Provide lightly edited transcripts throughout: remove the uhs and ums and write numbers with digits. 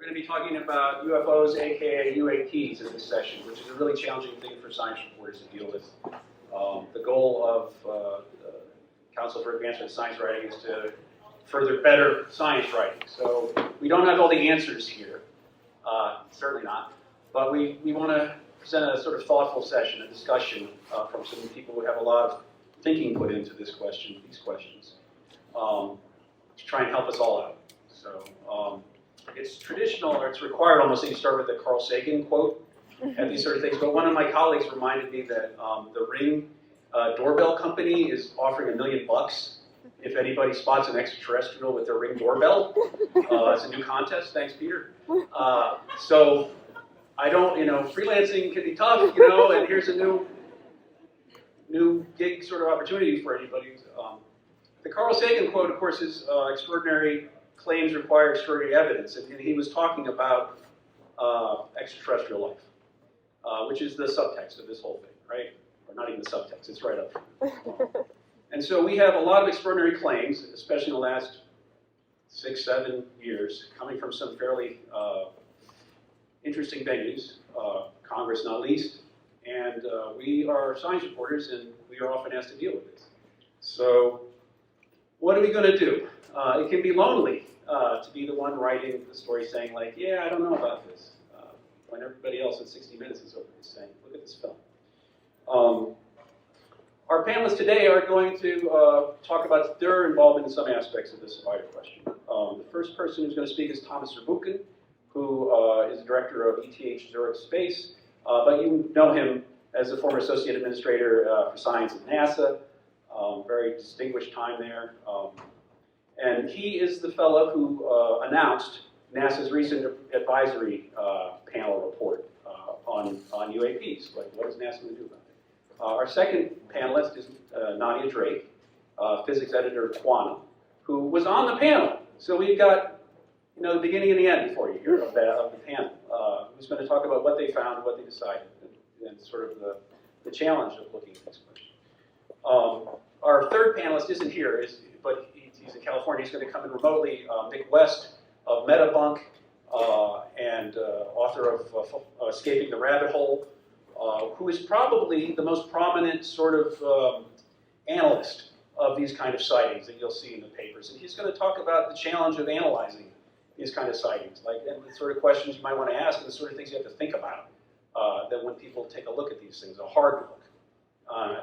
We're going to be talking about UFOs, aka UAPs, in this session, which is a really challenging thing for science reporters to deal with. The goal of the Council for Advancement of Science Writing is to further better science writing. So we don't have all the answers here, certainly not, but we want to present a sort of thoughtful session, a discussion from some people who have a lot of thinking put into these questions, to try and help us all out. So it's traditional, or it's required almost that you start with the Carl Sagan quote and these sort of things. But one of my colleagues reminded me that the Ring doorbell company is offering $1 million if anybody spots an extraterrestrial with their Ring doorbell. It's a new contest. Thanks, Peter. So I don't, freelancing can be tough, and here's a new gig sort of opportunity for anybody. The Carl Sagan quote, of course, is extraordinary claims require extraordinary evidence, and he was talking about extraterrestrial life, which is the subtext of this whole thing, right? Or not even the subtext, it's right up. And so we have a lot of extraordinary claims, especially in the last 6-7 years, coming from some fairly interesting venues, Congress not least, and we are science reporters, and we are often asked to deal with this. So what are we going to do? It can be lonely to be the one writing the story saying, like, yeah, I don't know about this, when everybody else at 60 Minutes is over there saying, look at this film. Our panelists today are going to talk about their involvement in some aspects of this survivor question. The first person who's going to speak is Thomas Zurbuchen, who is the director of ETH Zurich Space, but you know him as the former associate administrator for science at NASA. Very distinguished time there. And he is the fellow who announced NASA's recent advisory panel report on UAPs. Like, what is NASA going to do about it? Our second panelist is Nadia Drake, physics editor at Quantum, who was on the panel. So we've got the beginning and the end for you here of the panel. Who's going to talk about what they found, what they decided, and sort of the challenge of looking at this question. Our third panelist isn't here, but he's in California. He's going to come in remotely. Nick West of Metabunk and author of Escaping the Rabbit Hole, who is probably the most prominent sort of analyst of these kind of sightings that you'll see in the papers. And he's going to talk about the challenge of analyzing these kind of sightings, and the sort of questions you might want to ask, and the sort of things you have to think about that when people take a look at these things, a hard look.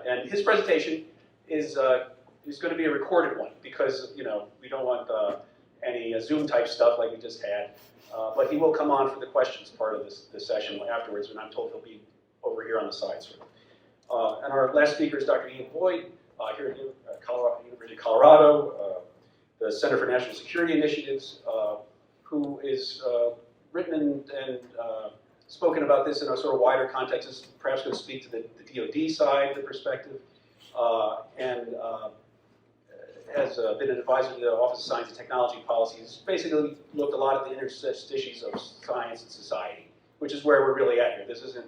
And his presentation is going to be a recorded one because we don't want any Zoom type stuff like we just had. But he will come on for the questions part of this session afterwards, and I'm told he'll be over here on the side. And our last speaker is Dr. Ian Boyd here at University of Colorado, the Center for National Security Initiatives, who is written and spoken about this in a sort of wider context. Is perhaps going to speak to the DoD side of the perspective, and has been an advisor to the Office of Science and Technology Policies. Basically looked a lot at the interstices of science and society, which is where we're really at here. This isn't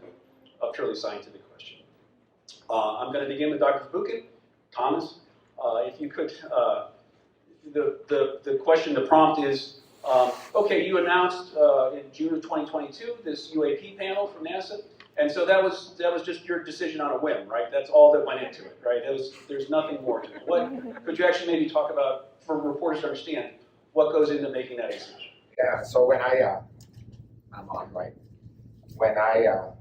a purely scientific question. I'm going to begin with Dr. Zurbuchen. Thomas, if you could, the question, the prompt is, okay, you announced in June of 2022 this UAP panel from NASA, and so that was just your decision on a whim, right? That's all that went into it, right? There's nothing more to it. What could you actually maybe talk about for reporters to understand what goes into making that decision? Yeah. So when I'm on, right? When I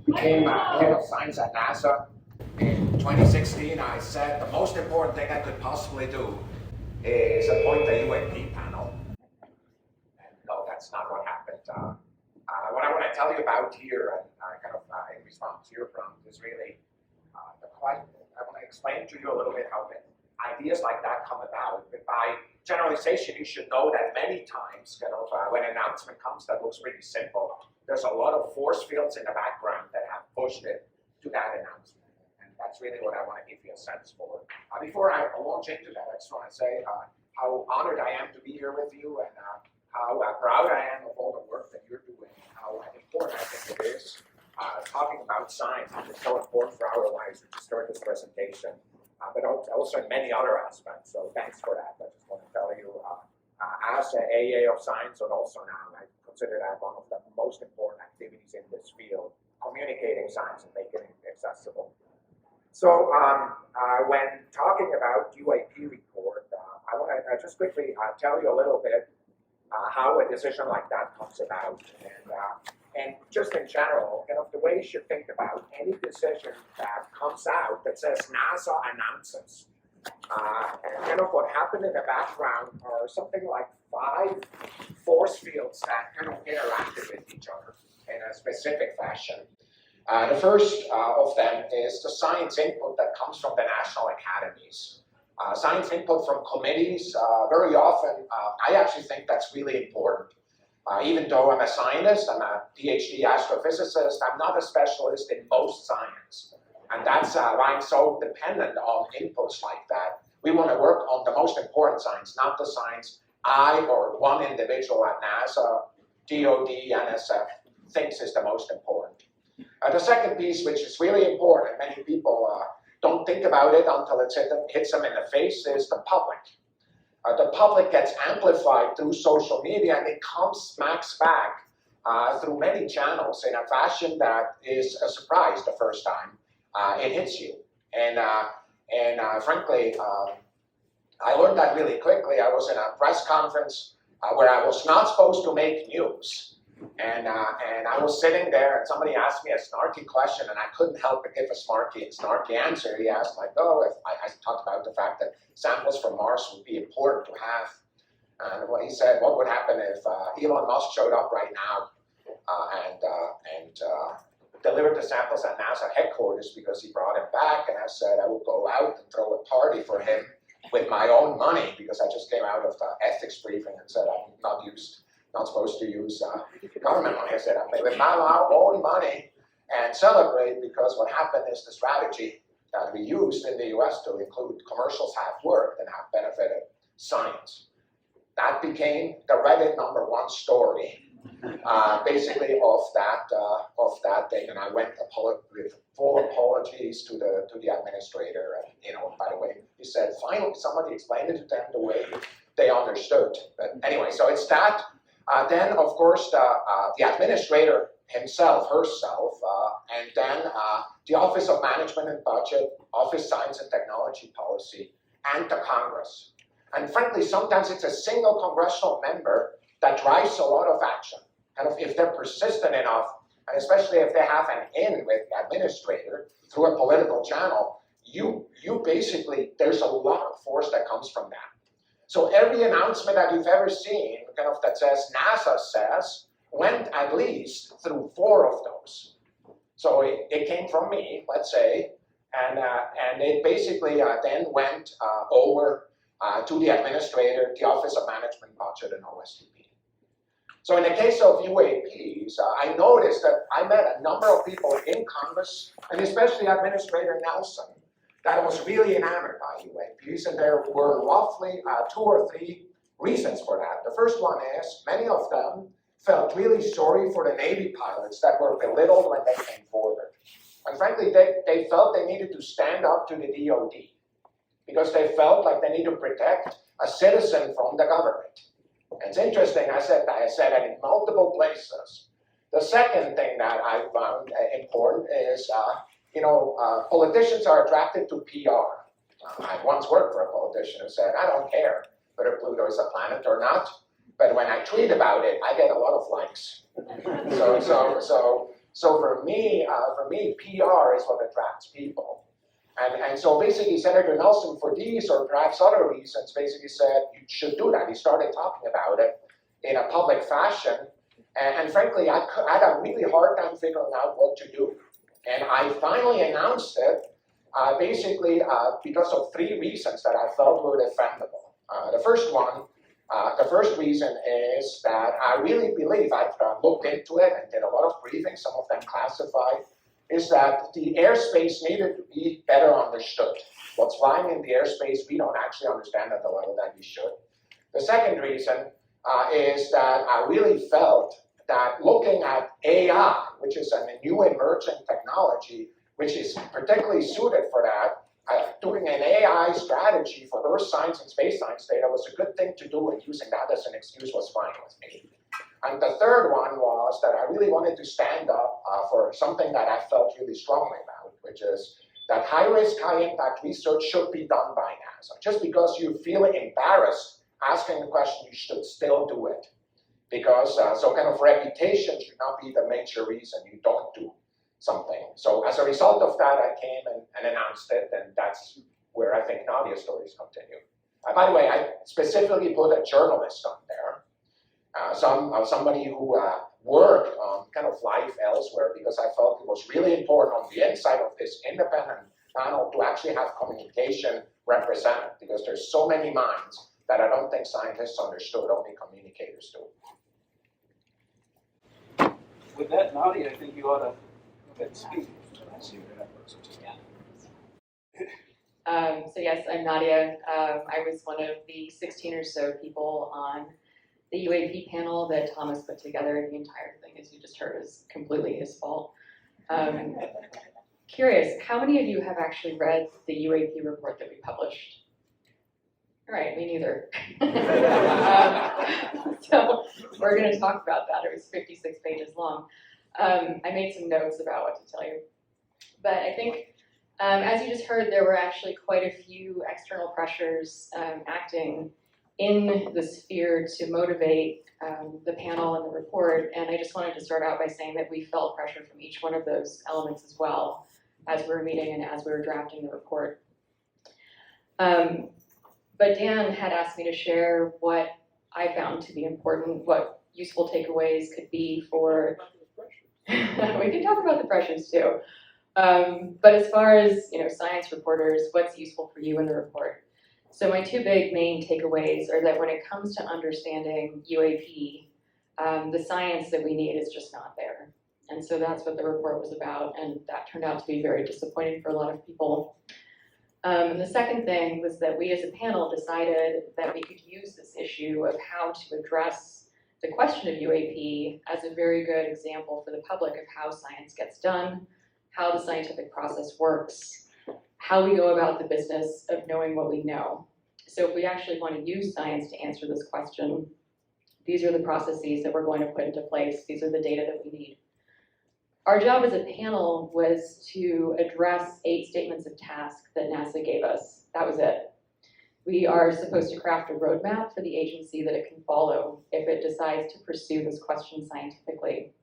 became head of science at NASA in 2016, I said the most important thing I could possibly do is appoint a UAP panel. No, that's not what happened. What I want to tell you about here, and in response to your prompt, is really I want to explain to you a little bit how ideas like that come about. But by generalization, you should know that many times, when an announcement comes that looks pretty simple, there's a lot of force fields in the background that have pushed it to that announcement. And that's really what I want to give you a sense for. Before I launch into that, I just want to say how honored I am to be here with you, and how proud I am of all the work that you're doing, how important I think it is. Talking about science is so important for our lives to start this presentation, but also in many other aspects. So thanks for that. I just want to tell you, as an AA of science, and also now I consider that one of the most important activities in this field, communicating science and making it accessible. So when talking about UAP report, I want to just quickly tell you a little bit how a decision like that comes about, and just in general, kind of the way you should think about any decision that comes out that says NASA announces. And kind of what happened in the background are something like 5 force fields that kind of interacted with each other in a specific fashion. The first of them is the science input that comes from the national academies. Science input from committees, very often, I actually think that's really important. Even though I'm a scientist, I'm a PhD astrophysicist, I'm not a specialist in most science. And that's why I'm so dependent on inputs like that. We want to work on the most important science, not the science I or one individual at NASA, DOD, NSF thinks is the most important. The second piece, which is really important, many people don't think about it until it hits them in the face, is the public. The public gets amplified through social media, and it smacks back through many channels in a fashion that is a surprise the first time it hits you. And frankly, I learned that really quickly. I was in a press conference where I was not supposed to make news. And I was sitting there, and somebody asked me a snarky question, and I couldn't help but give a snarky answer. He asked, like, oh, if I talked about the fact that samples from Mars would be important to have. And he said, what would happen if Elon Musk showed up right now and delivered the samples at NASA headquarters because he brought him back? And I said I would go out and throw a party for him with my own money, because I just came out of the ethics briefing and said I'm not supposed to use government money. I said I pay with my own money and celebrate, because what happened is the strategy that we used in the US to include commercials have worked and have benefited science. That became the Reddit #1 story, basically of that thing. And I went with full apologies to the administrator. And by the way, he said finally somebody explained it to them the way they understood. But anyway, so it's that. Then, of course, the administrator himself, herself, and then the Office of Management and Budget, Office Science and Technology Policy, and the Congress. And frankly, sometimes it's a single congressional member that drives a lot of action. And if they're persistent enough, and especially if they have an in with the administrator through a political channel, you basically, there's a lot of force that comes from that. So every announcement that you've ever seen, kind of that says NASA says, went at least through 4 of those. So it came from me, let's say, and it basically then went over to the administrator, the Office of Management, Budget, and OSTP. So in the case of UAPs, I noticed that I met a number of people in Congress, and especially Administrator Nelson, that was really enamored by UAPs, and there were roughly 2 or 3 reasons for that. The first one is many of them felt really sorry for the Navy pilots that were belittled when they came forward. And frankly, they felt they needed to stand up to the DOD because they felt like they need to protect a citizen from the government. And it's interesting, I said that in multiple places. The second thing that I found important is politicians are attracted to PR. I once worked for a politician who said, I don't care whether Pluto is a planet or not, but when I tweet about it, I get a lot of likes. So for me, PR is what attracts people. And so basically Senator Nelson, for these or perhaps other reasons, basically said you should do that. He started talking about it in a public fashion. And frankly, I had a really hard time figuring out what to do. And I finally announced it basically because of 3 reasons that I felt were defendable. The first reason is that I really believe, I've looked into it and did a lot of briefings, some of them classified, is that the airspace needed to be better understood. What's flying in the airspace, we don't actually understand at the level that we should. The second reason is that I really felt that looking at AI, which is a new emerging technology, which is particularly suited for that, doing an AI strategy for Earth science and space science data was a good thing to do, and using that as an excuse was fine with me. And the third one was that I really wanted to stand up for something that I felt really strongly about, which is that high-risk, high-impact research should be done by NASA. Just because you feel embarrassed asking the question, you should still do it. Because so kind of reputation should not be the major reason you don't do something. So as a result of that, I came and announced it, and that's where I think Nadia's stories continue. By the way, I specifically put a journalist on there, somebody who worked on kind of life elsewhere, because I felt it was really important on the inside of this independent panel to actually have communication represented, because there's so many minds that I don't think scientists understood, only communicators do. With that, Nadia, I think you ought to go ahead and speak. So yes, I'm Nadia. I was one of the 16 or so people on the UAP panel that Thomas put together. The entire thing, as you just heard, is completely his fault. Curious, how many of you have actually read the UAP report that we published? All right, me neither. So we're going to talk about that. It was 56 pages long. I made some notes about what to tell you. But I think, as you just heard, there were actually quite a few external pressures acting in the sphere to motivate the panel and the report. And I just wanted to start out by saying that we felt pressure from each one of those elements as well as we were meeting and as we were drafting the report. But Dan had asked me to share what I found to be important, what useful takeaways could be for. We can talk about the pressures too. But as far as science reporters, what's useful for you in the report? So my two big main takeaways are that when it comes to understanding UAP, the science that we need is just not there. And so that's what the report was about, and that turned out to be very disappointing for a lot of people. And the second thing was that we as a panel decided that we could use this issue of how to address the question of UAP as a very good example for the public of how science gets done, how the scientific process works, how we go about the business of knowing what we know. So if we actually want to use science to answer this question, these are the processes that we're going to put into place. These are the data that we need. Our job as a panel was to address 8 statements of task that NASA gave us. That was it. We are supposed to craft a roadmap for the agency that it can follow if it decides to pursue this question scientifically.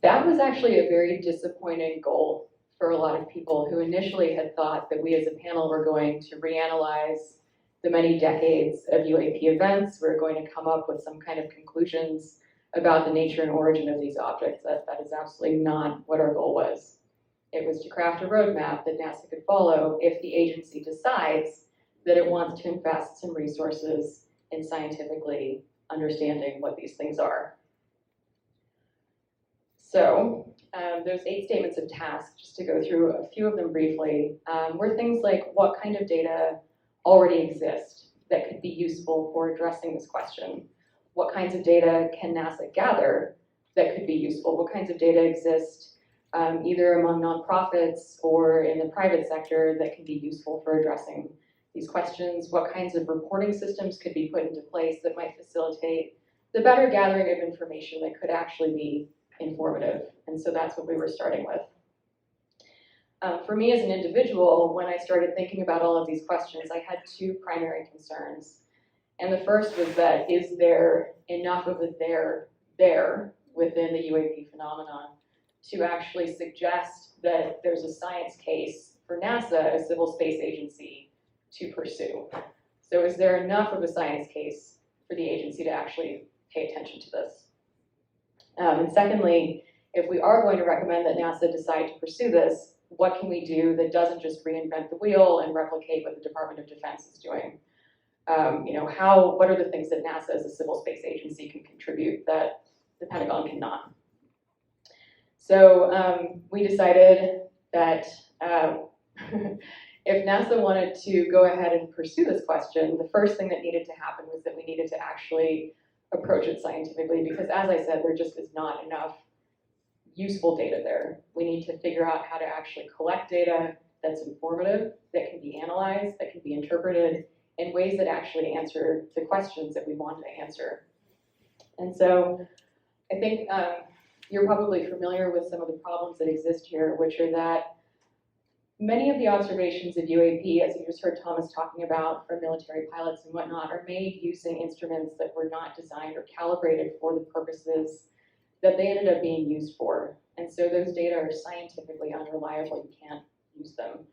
That was actually a very disappointing goal for a lot of people who initially had thought that we as a panel were going to reanalyze the many decades of UAP events. We're going to come up with some kind of conclusions about the nature and origin of these objects. That is absolutely not what our goal was. It was to craft a roadmap that NASA could follow if the agency decides that it wants to invest some resources in scientifically understanding what these things are. So those 8 statements of task, just to go through a few of them briefly, were things like what kind of data already exist that could be useful for addressing this question? What kinds of data can NASA gather that could be useful? What kinds of data exist either among nonprofits or in the private sector that can be useful for addressing these questions? What kinds of reporting systems could be put into place that might facilitate the better gathering of information that could actually be informative? And so that's what we were starting with. For me as an individual, when I started thinking about all of these questions, I had 2 primary concerns. And the first was that, is there enough of a there within the UAP phenomenon to actually suggest that there's a science case for NASA, a civil space agency, to pursue? So is there enough of a science case for the agency to actually pay attention to this? And secondly, if we are going to recommend that NASA decide to pursue this, what can we do that doesn't just reinvent the wheel and replicate what the Department of Defense is doing? What are the things that NASA as a civil space agency can contribute that the Pentagon cannot? So we decided that if NASA wanted to go ahead and pursue this question, the first thing that needed to happen was that we needed to actually approach it scientifically, because as I said, there just is not enough useful data there. We need to figure out how to actually collect data that's informative, that can be analyzed, that can be interpreted in ways that actually answer the questions that we want to answer. And so I think you're probably familiar with some of the problems that exist here, which are that many of the observations of UAP, as you just heard Thomas talking about from military pilots and whatnot, are made using instruments that were not designed or calibrated for the purposes that they ended up being used for. And so those data are scientifically unreliable. You can't use them.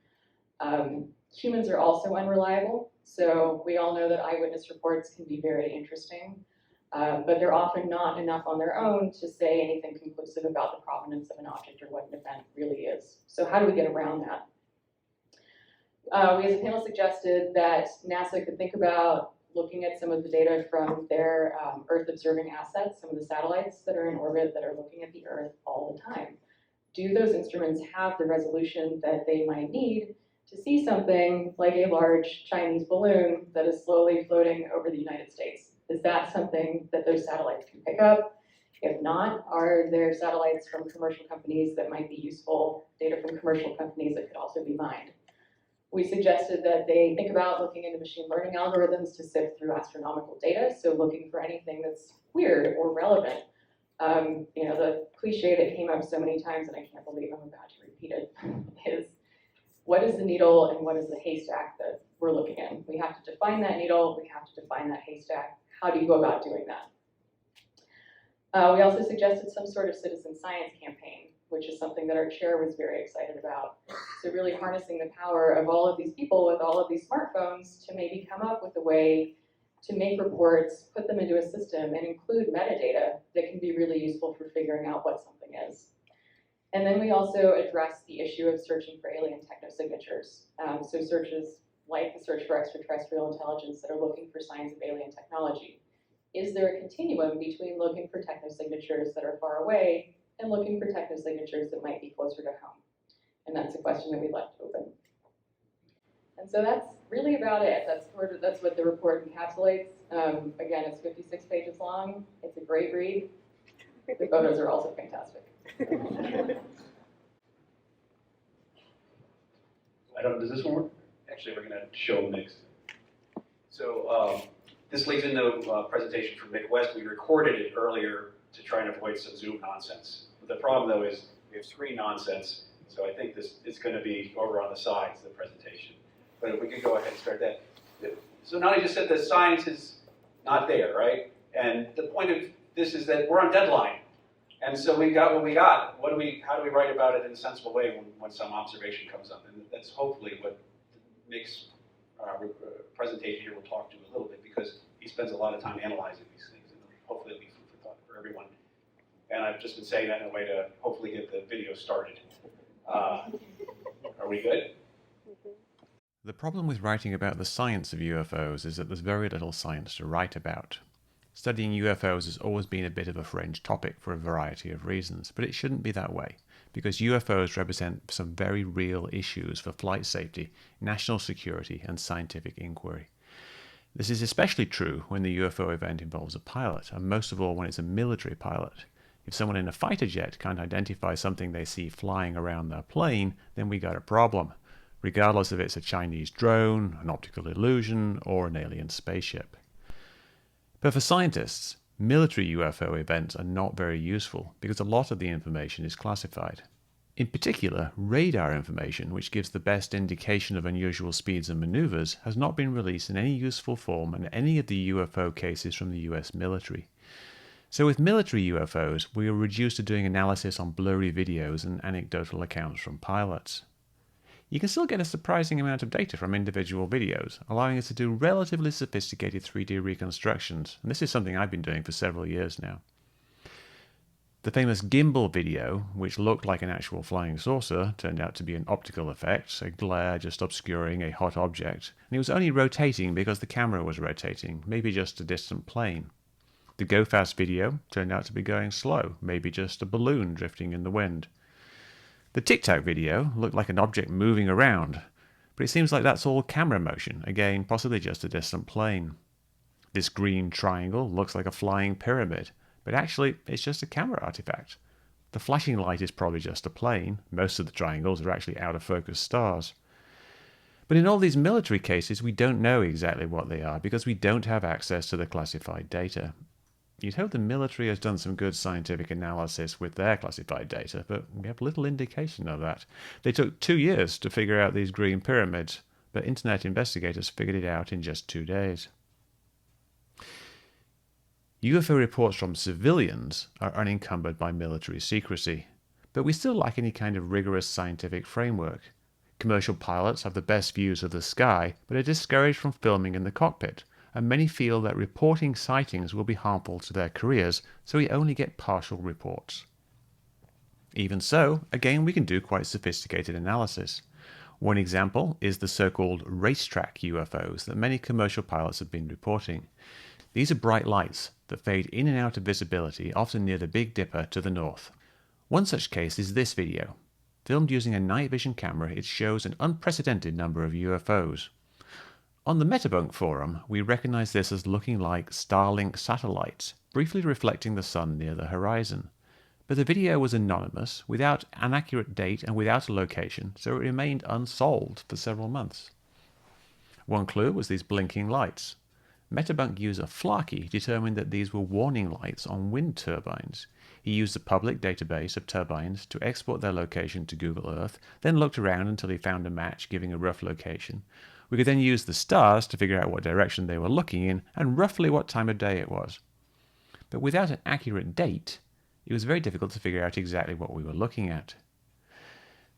Humans are also unreliable. So we all know that eyewitness reports can be very interesting, but they're often not enough on their own to say anything conclusive about the provenance of an object or what an event really is. So how do we get around that? We as a panel suggested that NASA could think about looking at some of the data from their Earth observing assets, some of the satellites that are in orbit that are looking at the Earth all the time. Do those instruments have the resolution that they might need to see something like a large Chinese balloon that is slowly floating over the United States? Is that something that those satellites can pick up? If not, are there satellites from commercial companies that might be useful, data from commercial companies that could also be mined? We suggested that they think about looking into machine learning algorithms to sift through astronomical data, so looking for anything that's weird or relevant. You know, the cliche that came up so many times, and I can't believe I'm about to repeat it, is what is the needle and what is the haystack that we're looking in? We have to define that needle, we have to define that haystack. How do you go about doing that? We also suggested some sort of citizen science campaign, which is something that our chair was very excited about. So really harnessing the power of all of these people with all of these smartphones to maybe come up with a way to make reports, put them into a system, and include metadata that can be really useful for figuring out what something is. And then we also address the issue of searching for alien technosignatures. So searches like the search for extraterrestrial intelligence that are looking for signs of alien technology. Is there a continuum between looking for technosignatures that are far away and looking for technosignatures that might be closer to home? And that's a question that we left open. And so that's really about it. That's what the report encapsulates. Again, it's 56 pages long. It's a great read. The photos are also fantastic. Does this one work? Actually, we're going to show a mix. So this leads into a presentation from Mick West. We recorded it earlier to try and avoid some Zoom nonsense. The problem, though, is we have screen nonsense, so I think this is going to be over on the sides of the presentation. But if we could go ahead and start that. So Nani just said that science is not there, right? And the point of this is that we're on deadline. And so we got what we got. How do we write about it in a sensible way when some observation comes up? And that's hopefully what makes our presentation here we'll talk to a little bit, because he spends a lot of time analyzing these things, and hopefully it'll be food for thought for everyone. And I've just been saying that in a way to hopefully get the video started. Are we good? The problem with writing about the science of UFOs is that there's very little science to write about. Studying UFOs has always been a bit of a fringe topic for a variety of reasons, but it shouldn't be that way, because UFOs represent some very real issues for flight safety, national security, and scientific inquiry. This is especially true when the UFO event involves a pilot, and most of all when it's a military pilot. If someone in a fighter jet can't identify something they see flying around their plane, then we got a problem, regardless if it's a Chinese drone, an optical illusion, or an alien spaceship. But for scientists, military UFO events are not very useful because a lot of the information is classified. In particular, radar information, which gives the best indication of unusual speeds and maneuvers, has not been released in any useful form in any of the UFO cases from the US military. So with military UFOs, we are reduced to doing analysis on blurry videos and anecdotal accounts from pilots. You can still get a surprising amount of data from individual videos, allowing us to do relatively sophisticated 3D reconstructions, and this is something I've been doing for several years now. The famous gimbal video, which looked like an actual flying saucer, turned out to be an optical effect, a glare just obscuring a hot object, and it was only rotating because the camera was rotating, maybe just a distant plane. The Go Fast video turned out to be going slow, maybe just a balloon drifting in the wind. The Tic Tac video looked like an object moving around, but it seems like that's all camera motion, again possibly just a distant plane. This green triangle looks like a flying pyramid, but actually it's just a camera artifact. The flashing light is probably just a plane, most of the triangles are actually out of focus stars. But in all these military cases we don't know exactly what they are because we don't have access to the classified data. You'd hope the military has done some good scientific analysis with their classified data, but we have little indication of that. They took 2 years to figure out these green pyramids, but internet investigators figured it out in just 2 days. UFO reports from civilians are unencumbered by military secrecy, but we still lack any kind of rigorous scientific framework. Commercial pilots have the best views of the sky, but are discouraged from filming in the cockpit, and many feel that reporting sightings will be harmful to their careers, so we only get partial reports. Even so, again, we can do quite sophisticated analysis. One example is the so-called racetrack UFOs that many commercial pilots have been reporting. These are bright lights that fade in and out of visibility, often near the Big Dipper to the north. One such case is this video. Filmed using a night vision camera, it shows an unprecedented number of UFOs. On the Metabunk forum, we recognize this as looking like Starlink satellites, briefly reflecting the sun near the horizon. But the video was anonymous, without an accurate date and without a location, so it remained unsolved for several months. One clue was these blinking lights. Metabunk user Flarky determined that these were warning lights on wind turbines. He used the public database of turbines to export their location to Google Earth, then looked around until he found a match giving a rough location. We could then use the stars to figure out what direction they were looking in and roughly what time of day it was. But without an accurate date, it was very difficult to figure out exactly what we were looking at.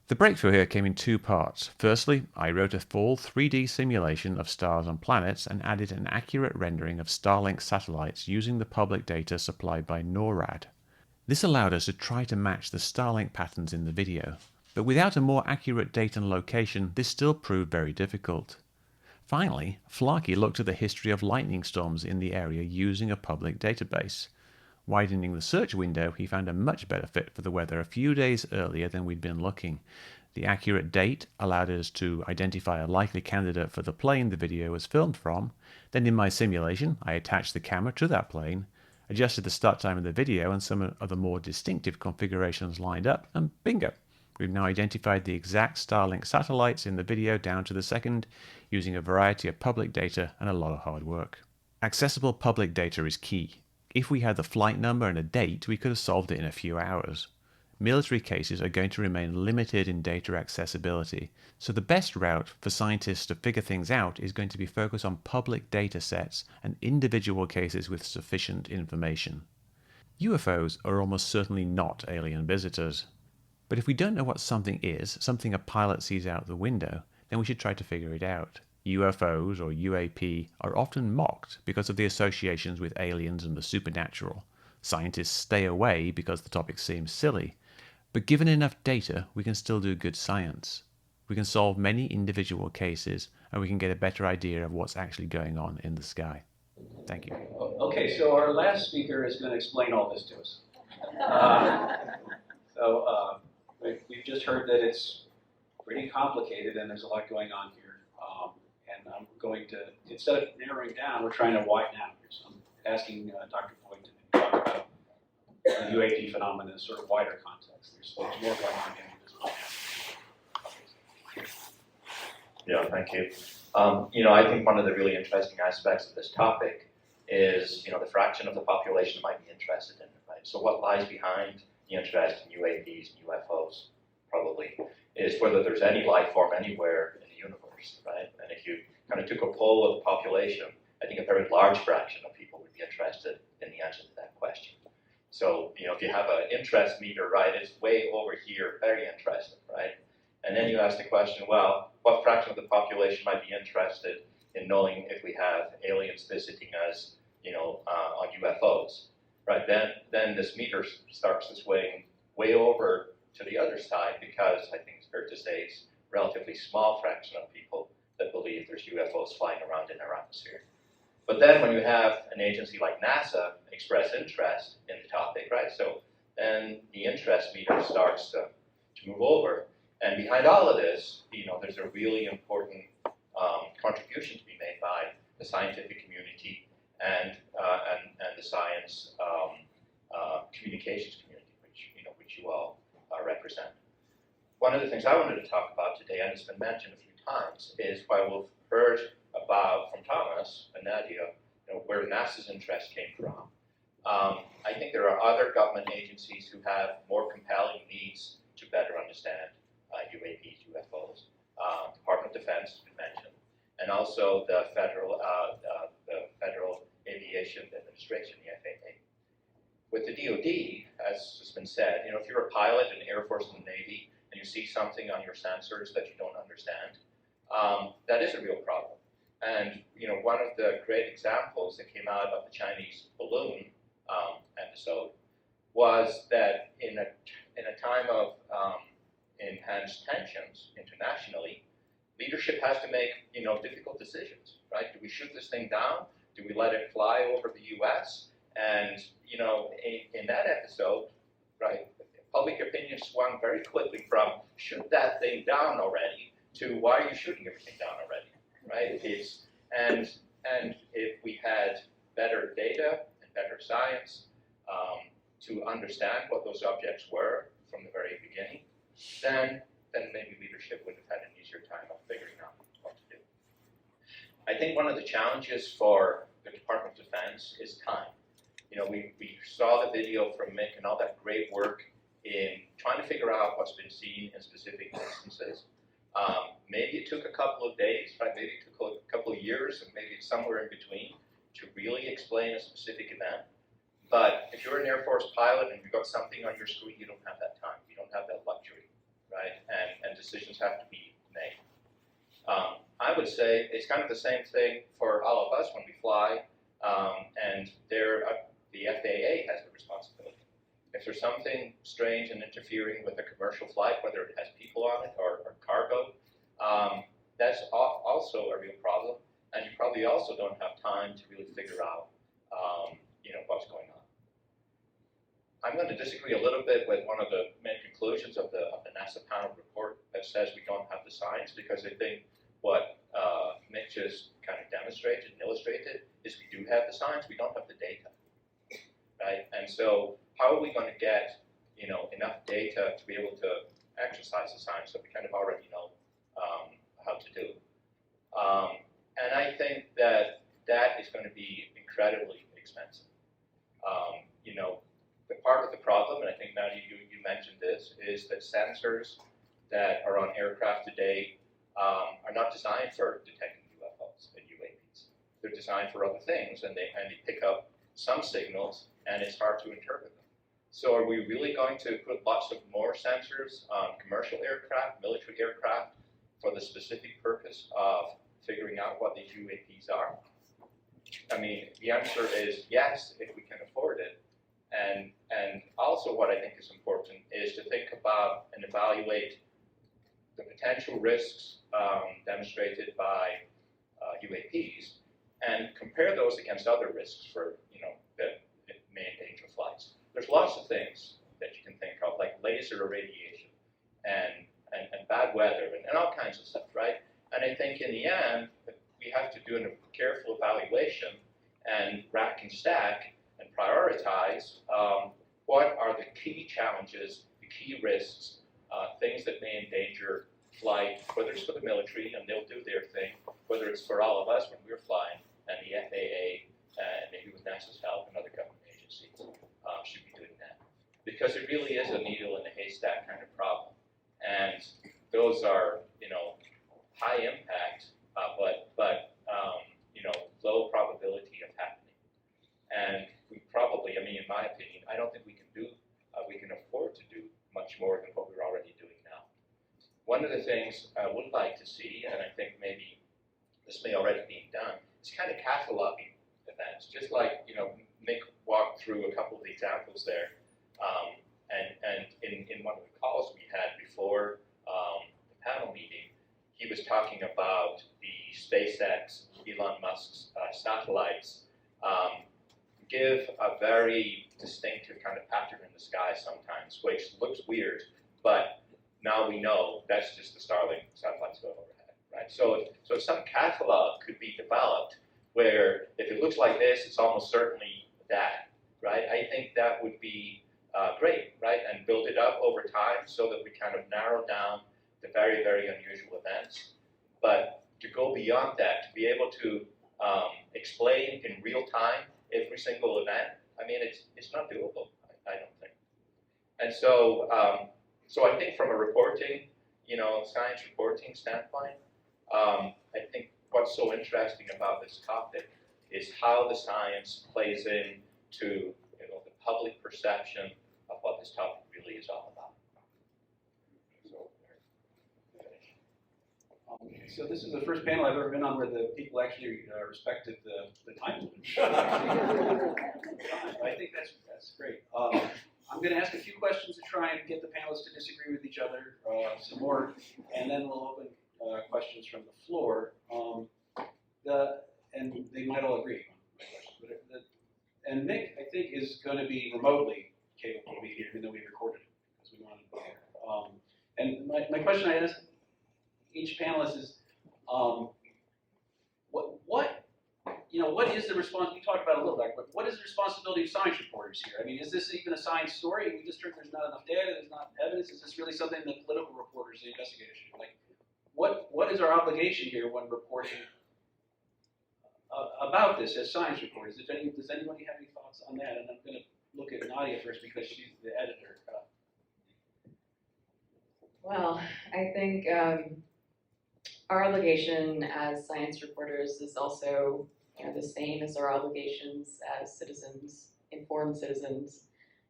The breakthrough here came in 2 parts. Firstly, I wrote a full 3D simulation of stars and planets and added an accurate rendering of Starlink satellites using the public data supplied by NORAD. This allowed us to try to match the Starlink patterns in the video, but without a more accurate date and location, this still proved very difficult. Finally, Flarky looked at the history of lightning storms in the area using a public database. Widening the search window, he found a much better fit for the weather a few days earlier than we'd been looking. The accurate date allowed us to identify a likely candidate for the plane the video was filmed from. Then in my simulation, I attached the camera to that plane, adjusted the start time of the video and some of the more distinctive configurations lined up, and bingo! We've now identified the exact Starlink satellites in the video down to the second, using a variety of public data and a lot of hard work. Accessible public data is key. If we had the flight number and a date, we could have solved it in a few hours. Military cases are going to remain limited in data accessibility, so the best route for scientists to figure things out is going to be focused on public data sets and individual cases with sufficient information. UFOs are almost certainly not alien visitors. But if we don't know what something is, something a pilot sees out the window, then we should try to figure it out. UFOs, or UAP, are often mocked because of the associations with aliens and the supernatural. Scientists stay away because the topic seems silly. But given enough data, we can still do good science. We can solve many individual cases, and we can get a better idea of what's actually going on in the sky. Thank you. Okay, so our last speaker is going to explain all this to us. We've just heard that it's pretty complicated and there's a lot going on here. And I'm going to, instead of narrowing down, we're trying to widen out here. So I'm asking Dr. Boyd to talk about the UAP phenomena in a sort of wider context. There's more going on here than this. Yeah, thank you. I think one of the really interesting aspects of this topic is, the fraction of the population might be interested in it, right? So what lies behind the interest in UAPs and UFOs, probably, is whether there's any life form anywhere in the universe, right? And if you kind of took a poll of the population, I think a very large fraction of people would be interested in the answer to that question. So, if you have an interest meter, right, it's way over here, very interested, right? And then you ask the question, well, what fraction of the population might be interested in knowing if we have aliens visiting us, on UFOs, right? Then this meter starts to swing way over to the other side, because I think it's fair to say it's a relatively small fraction of people that believe there's UFOs flying around in our atmosphere. But then when you have an agency like NASA express interest in the topic, right? So then the interest meter starts to move over. And behind all of this, there's a really important contribution to be made by the scientific community and the science communications community, which you all represent. One of the things I wanted to talk about today, and it's been mentioned a few times, is why we've heard about from Thomas and Nadia, where NASA's interest came from. I think there are other government agencies who have more compelling needs to better understand UAPs, UFOs. Department of Defense, you mentioned, and also the Federal Aviation Administration, the FAA. With the DoD, as has been said, if you're a pilot in the Air Force and the Navy and you see something on your sensors that you don't understand, that is a real problem. And one of the great examples that came out of the Chinese balloon episode was that in a time of enhanced tensions internationally, leadership has to make difficult decisions, right? Do we shoot this thing down? Do we let it fly over the U.S.? And in that episode, right, public opinion swung very quickly from shoot that thing down already to why are you shooting everything down already, right? And if we had better data and better science to understand what those objects were from the very beginning, then maybe leadership would have had an easier time of figuring out what to do. I think one of the challenges for the Department of Defense is time. We saw the video from Mick and all that great work in trying to figure out what's been seen in specific instances. Maybe it took a couple of days, right? Maybe it took a couple of years, and maybe it's somewhere in between to really explain a specific event. But if you're an Air Force pilot and you've got something on your screen, you don't have that time. You don't have that luxury, right? And decisions have to be made. I would say it's kind of the same thing for all of us when we fly, and the FAA has the responsibility. If there's something strange and interfering with a commercial flight, whether it has people on it or cargo, that's also a real problem, and you probably also don't have time to really figure out what's going on. I'm going to disagree a little bit with one of the main conclusions of the NASA panel report that says we don't have the science, because I think what Mick just kind of demonstrated and illustrated is we do have the science, we don't have the data, right? And so how are we going to get enough data to be able to exercise the science that we kind of already know how to do? And I think that is going to be incredibly expensive. The part of the problem, and I think Maddie, you mentioned this, is that sensors that are on aircraft today are not designed for detecting UFOs and UAPs. They're designed for other things, and they pick up some signals, and it's hard to interpret them. So are we really going to put lots of more sensors on commercial aircraft, military aircraft, for the specific purpose of figuring out what these UAPs are? I mean, the answer is yes, if we can afford it. And also what I think is important is to think about and evaluate the potential risks demonstrated by UAPs and compare those against other risks for, that may endanger flights. There's lots of things that you can think of, like laser irradiation and bad weather and all kinds of stuff, right? And I think in the end, we have to do a careful evaluation and rack and stack and prioritize what are the key challenges, the key risks, things that may endanger flight, whether it's for the military, and they'll do their thing, whether it's for all of us when we're flying, and the FAA, and maybe with NASA's help and other government agencies should be doing that. Because it really is a needle in a haystack kind of problem. And those are, high impact, but low probability of happening. And we probably, in my opinion, I don't think we can afford to do much more than what we're already doing now. One of the things I would like to see, and I think maybe this may already be done, is kind of cataloging events, just like, Mick walked through a couple of the examples there. And in one of the calls we had before the panel meeting, he was talking about the SpaceX, Elon Musk's satellites give a very distinctive kind of pattern in the sky sometimes, which looks weird, but now we know that's just the Starlink satellites going overhead, right? So some catalog could be developed where if it looks like this, it's almost certainly that, right? I think that would be great, right? And build it up over time so that we kind of narrow down the very, very unusual events. But to go beyond that, to be able to explain in real time every single event, I mean, it's not doable, I don't think. And so, so I think from a reporting, science reporting standpoint, I think what's so interesting about this topic is how the science plays into the public perception of what this topic really is all about. So this is the first panel I've ever been on where the people actually respected the time limit. I think that's great. I'm going to ask a few questions to try and get the panelists to disagree with each other some more, and then we'll open questions from the floor. And they might all agree on my questions. And Nick, I think, is going to be remotely capable of being here, even though we recorded it, because we wanted to be here. And my question I ask each panelist is, what is the response? We talked about it a little bit, but what is the responsibility of science reporters here? I mean, is this even a science story? We just heard there's not enough data, there's not evidence. Is this really something that political reporters, the investigators should do? Like, what is our obligation here when reporting about this as science reporters? Does anybody have any thoughts on that? And I'm going to look at Nadia first because she's the editor. Well, I think our obligation as science reporters is also the same as our obligations as citizens, informed citizens,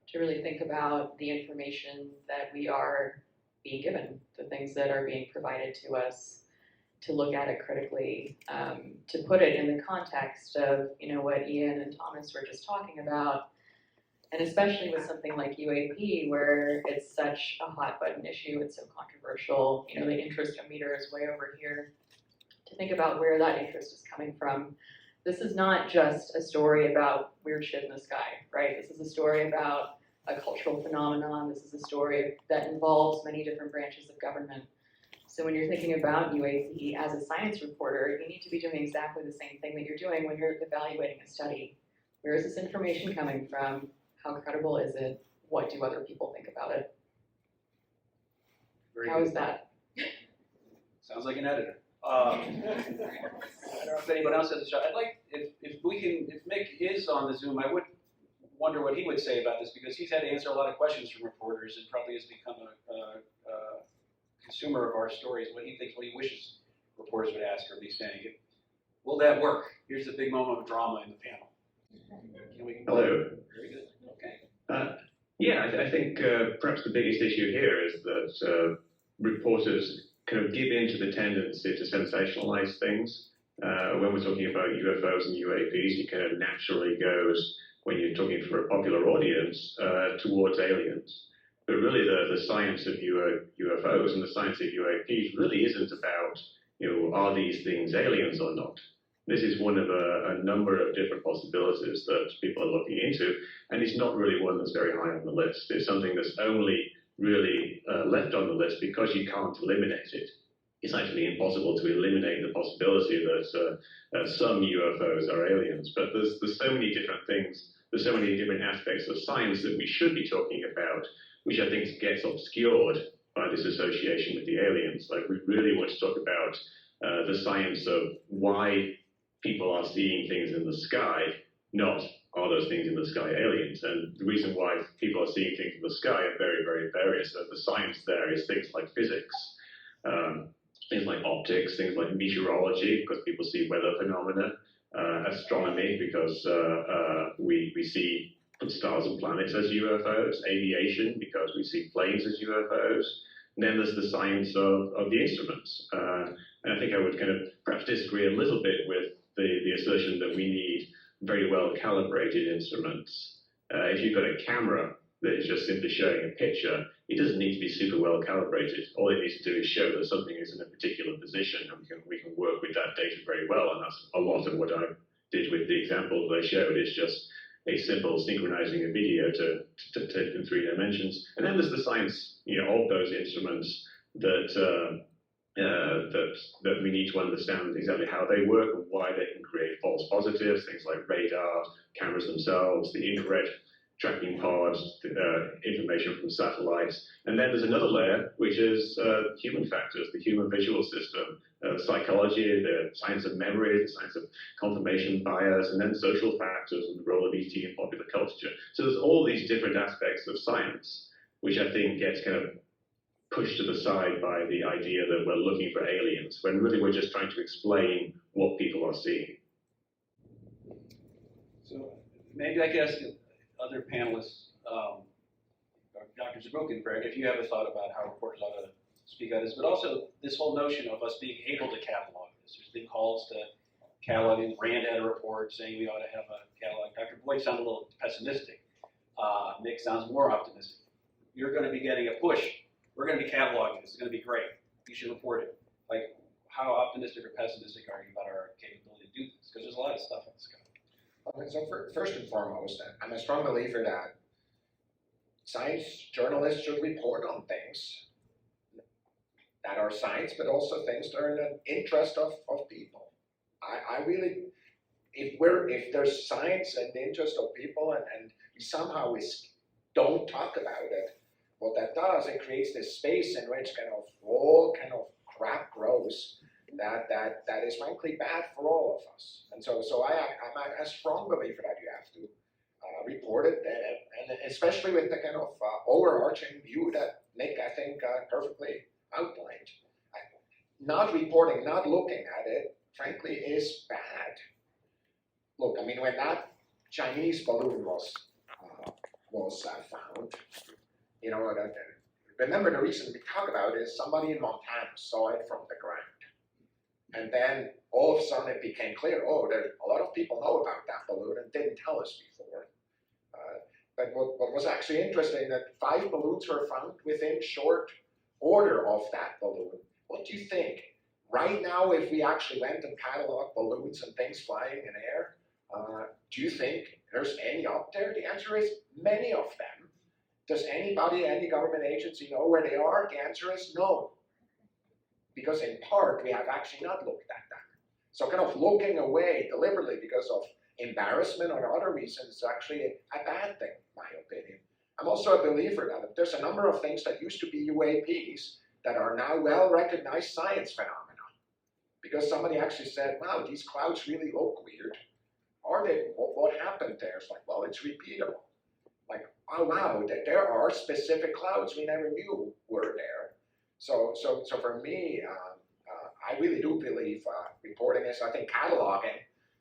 to really think about the information that we are being given, the things that are being provided to us, to look at it critically, to put it in the context of what Ian and Thomas were just talking about, and especially with something like UAP, where it's such a hot button issue, it's so controversial, the interest meter is way over here, to think about where that interest is coming from. This is not just a story about weird shit in the sky, right? This is a story about a cultural phenomenon. This is a story that involves many different branches of government. So when you're thinking about UAP as a science reporter, you need to be doing exactly the same thing that you're doing when you're evaluating a study. Where is this information coming from? How credible is it? What do other people think about it? How is that? Sounds like an editor. I don't know if anyone else has a shot. I'd like, if Mick is on the Zoom, I would wonder what he would say about this, because he's had to answer a lot of questions from reporters and probably has become a consumer of our stories, what he thinks, what he wishes reporters would ask or be saying. Will that work? Here's the big moment of drama in the panel. Hello. Very good. Okay. Yeah, I think perhaps the biggest issue here is that reporters kind of give in to the tendency to sensationalize things. When we're talking about UFOs and UAPs, it kind of naturally goes, when you're talking for a popular audience, towards aliens. But really the science of UFOs and the science of UAPs really isn't about, are these things aliens or not? This is one of a number of different possibilities that people are looking into, and it's not really one that's very high on the list. It's something that's only really left on the list because you can't eliminate it. It's actually impossible to eliminate the possibility that some UFOs are aliens, but there's so many different things, there's so many different aspects of science that we should be talking about, which I think gets obscured by this association with the aliens. Like, we really want to talk about the science of why people are seeing things in the sky, not are those things in the sky aliens. And the reason why people are seeing things in the sky are very, very various. So the science there is things like physics, things like optics, things like meteorology, because people see weather phenomena, astronomy, because we see stars and planets as UFOs, aviation, because we see planes as UFOs. And then there's the science of the instruments. And I think I would kind of perhaps disagree a little bit with the assertion that we need very well calibrated instruments. If you've got a camera that is just simply showing a picture, it doesn't need to be super well calibrated. All it needs to do is show that something is in a particular position, and we can work with that data very well. And that's a lot of what I did with the example that I showed. Is just a simple synchronizing a video to take in 3 dimensions. And then there's the science, of those instruments that we need to understand exactly how they work and why they can create false positives, things like radar, cameras themselves, the infrared tracking pods, information from satellites. And then there's another layer, which is human factors, the human visual system, psychology, the science of memory, the science of confirmation bias, and then social factors and the role of ET in popular culture. So there's all these different aspects of science, which I think gets kind of pushed to the side by the idea that we're looking for aliens, when really we're just trying to explain what people are seeing. So maybe I guess other panelists, or Dr. Zabukin, if you have a thought about how reporters ought to speak on this, but also this whole notion of us being able to catalog this. There's been calls to cataloging. Rand had a report saying we ought to have a catalog. Dr. Boyd sounded a little pessimistic. Nick sounds more optimistic. You're going to be getting a push. We're going to be cataloging this. It's going to be great. You should report it. Like, how optimistic or pessimistic are you about our capability to do this? Because there's a lot of stuff in the sky. Okay, so first and foremost, I'm a strong believer that science journalists should report on things that are science, but also things that are in the interest of people. I really, if there's science in the interest of people and somehow we don't talk about it, what that does, it creates this space in which kind of all kind of crap grows that is frankly bad for all of us. And so I'm a strong believer that you have to report it, and especially with the kind of overarching view that Nick, I think, perfectly outlined. Not reporting, not looking at it, frankly, is bad. Look, I mean, when that Chinese balloon was found, you know, remember the reason we talk about it is somebody in Montana saw it from the ground. And then all of a sudden it became clear, oh, there a lot of people know about that balloon and didn't tell us before. But what was actually interesting, that 5 balloons were found within short order of that balloon. What do you think? Right now, if we actually went and cataloged balloons and things flying in air, do you think there's any up there? The answer is many of them. Does anybody, any government agency know where they are? The answer is no. Because in part, we have actually not looked at that. So kind of looking away deliberately because of embarrassment or other reasons is actually a bad thing, in my opinion. I'm also a believer that there's a number of things that used to be UAPs that are now well-recognized science phenomena. Because somebody actually said, wow, these clouds really look weird. Are they? What happened there? It's like, well, it's repeatable. Like, oh wow, there are specific clouds we never knew were there. So for me, I really do believe reporting is, I think, cataloging.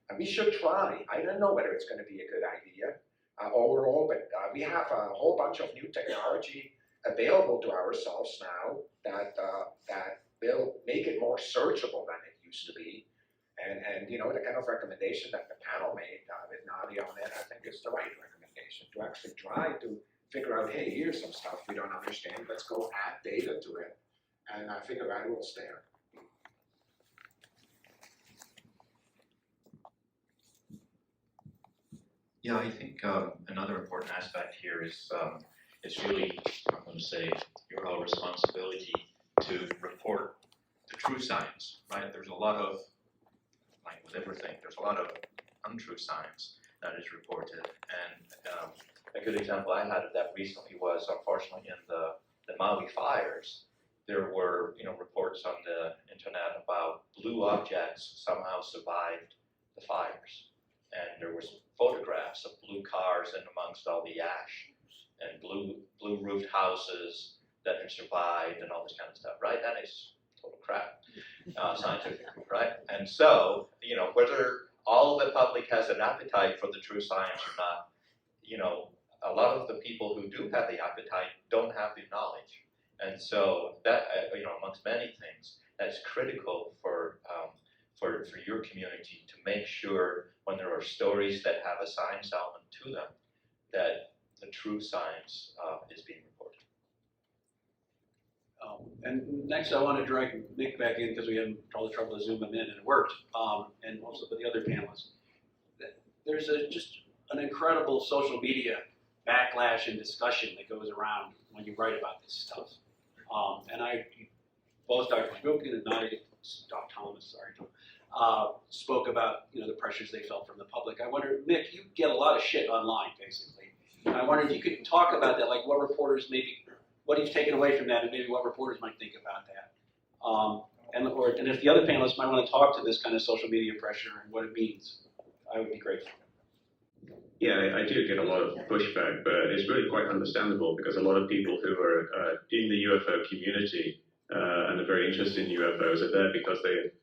And we should try. I don't know whether it's going to be a good idea overall, but we have a whole bunch of new technology available to ourselves now that will make it more searchable than it used to be. And you know, the kind of recommendation that the panel made with Nadia on it, I think is the right recommendation, to actually try to figure out, hey, here's some stuff we don't understand, let's go add data to it and figure out what's there. Yeah, I think another important aspect here is it's really, I'm going to say, your responsibility to report the true science, right? There's a lot of, like with everything, there's a lot of untrue science that is reported. And a good example I had of that recently was, unfortunately, in the Maui fires, there were, you know, reports on the internet about blue objects somehow survived the fires. And there was photographs of blue cars in amongst all the ash, and blue roofed houses that had survived and all this kind of stuff, right? That is total crap, scientifically, right? And so, you know, whether all the public has an appetite for the true science or not, you know, a lot of the people who do have the appetite don't have the knowledge. And so that, you know, amongst many things, that's critical for your community to make sure when there are stories that have a science element to them, that the true science is being reported. And next I want to drag Nick back in because we had all the trouble to zoom him in and it worked. And also for the other panelists. There's just an incredible social media backlash and discussion that goes around when you write about this stuff. And both Dr. Zabukin and Nadia, Dr. Thomas, spoke about, you know, the pressures they felt from the public. I wonder, Nick, you get a lot of shit online, basically. I wondered if you could talk about that, like what reporters maybe, what you've taken away from that, and maybe what reporters might think about that. And if the other panelists might want to talk to this kind of social media pressure and what it means, I would be grateful. Yeah, I do get a lot of pushback, but it's really quite understandable because a lot of people who are in the UFO community and are very interested in UFOs are there because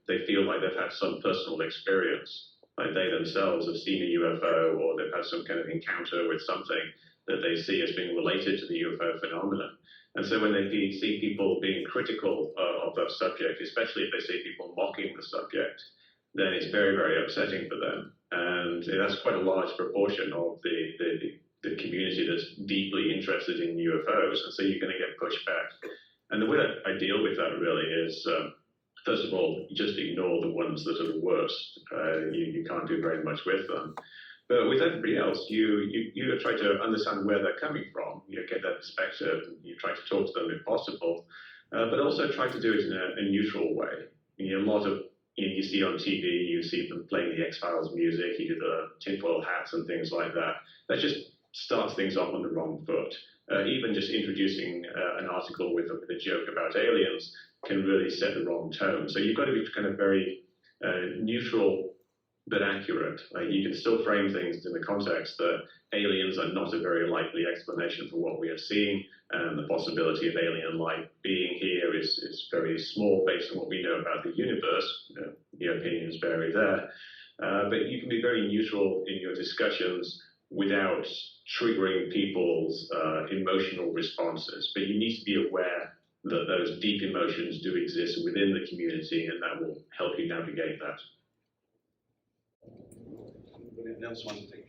they feel like they've had some personal experience, like they themselves have seen a UFO or they've had some kind of encounter with something that they see as being related to the UFO phenomenon. And so when they see people being critical of that subject, especially if they see people mocking the subject, then it's very, very upsetting for them. And that's quite a large proportion of the community that's deeply interested in UFOs. And so you're going to get pushed back. And the way that I deal with that really is, first of all, you just ignore the ones that are the worst. You can't do very much with them. But with everybody else, you try to understand where they're coming from. You get their perspective. You try to talk to them if possible, but also try to do it in a neutral way. A lot of you see on TV, you see them playing the X-Files music, you do the tinfoil hats and things like that. That just starts things off on the wrong foot. Even just introducing an article with a joke about aliens can really set the wrong tone. So you've got to be kind of very neutral but accurate. You can still frame things in the context that aliens are not a very likely explanation for what we are seeing, and the possibility of alien life being here is very small based on what we know about the universe. The opinions vary there. But you can be very neutral in your discussions without triggering people's emotional responses. But you need to be aware that those deep emotions do exist within the community, and that will help you navigate that.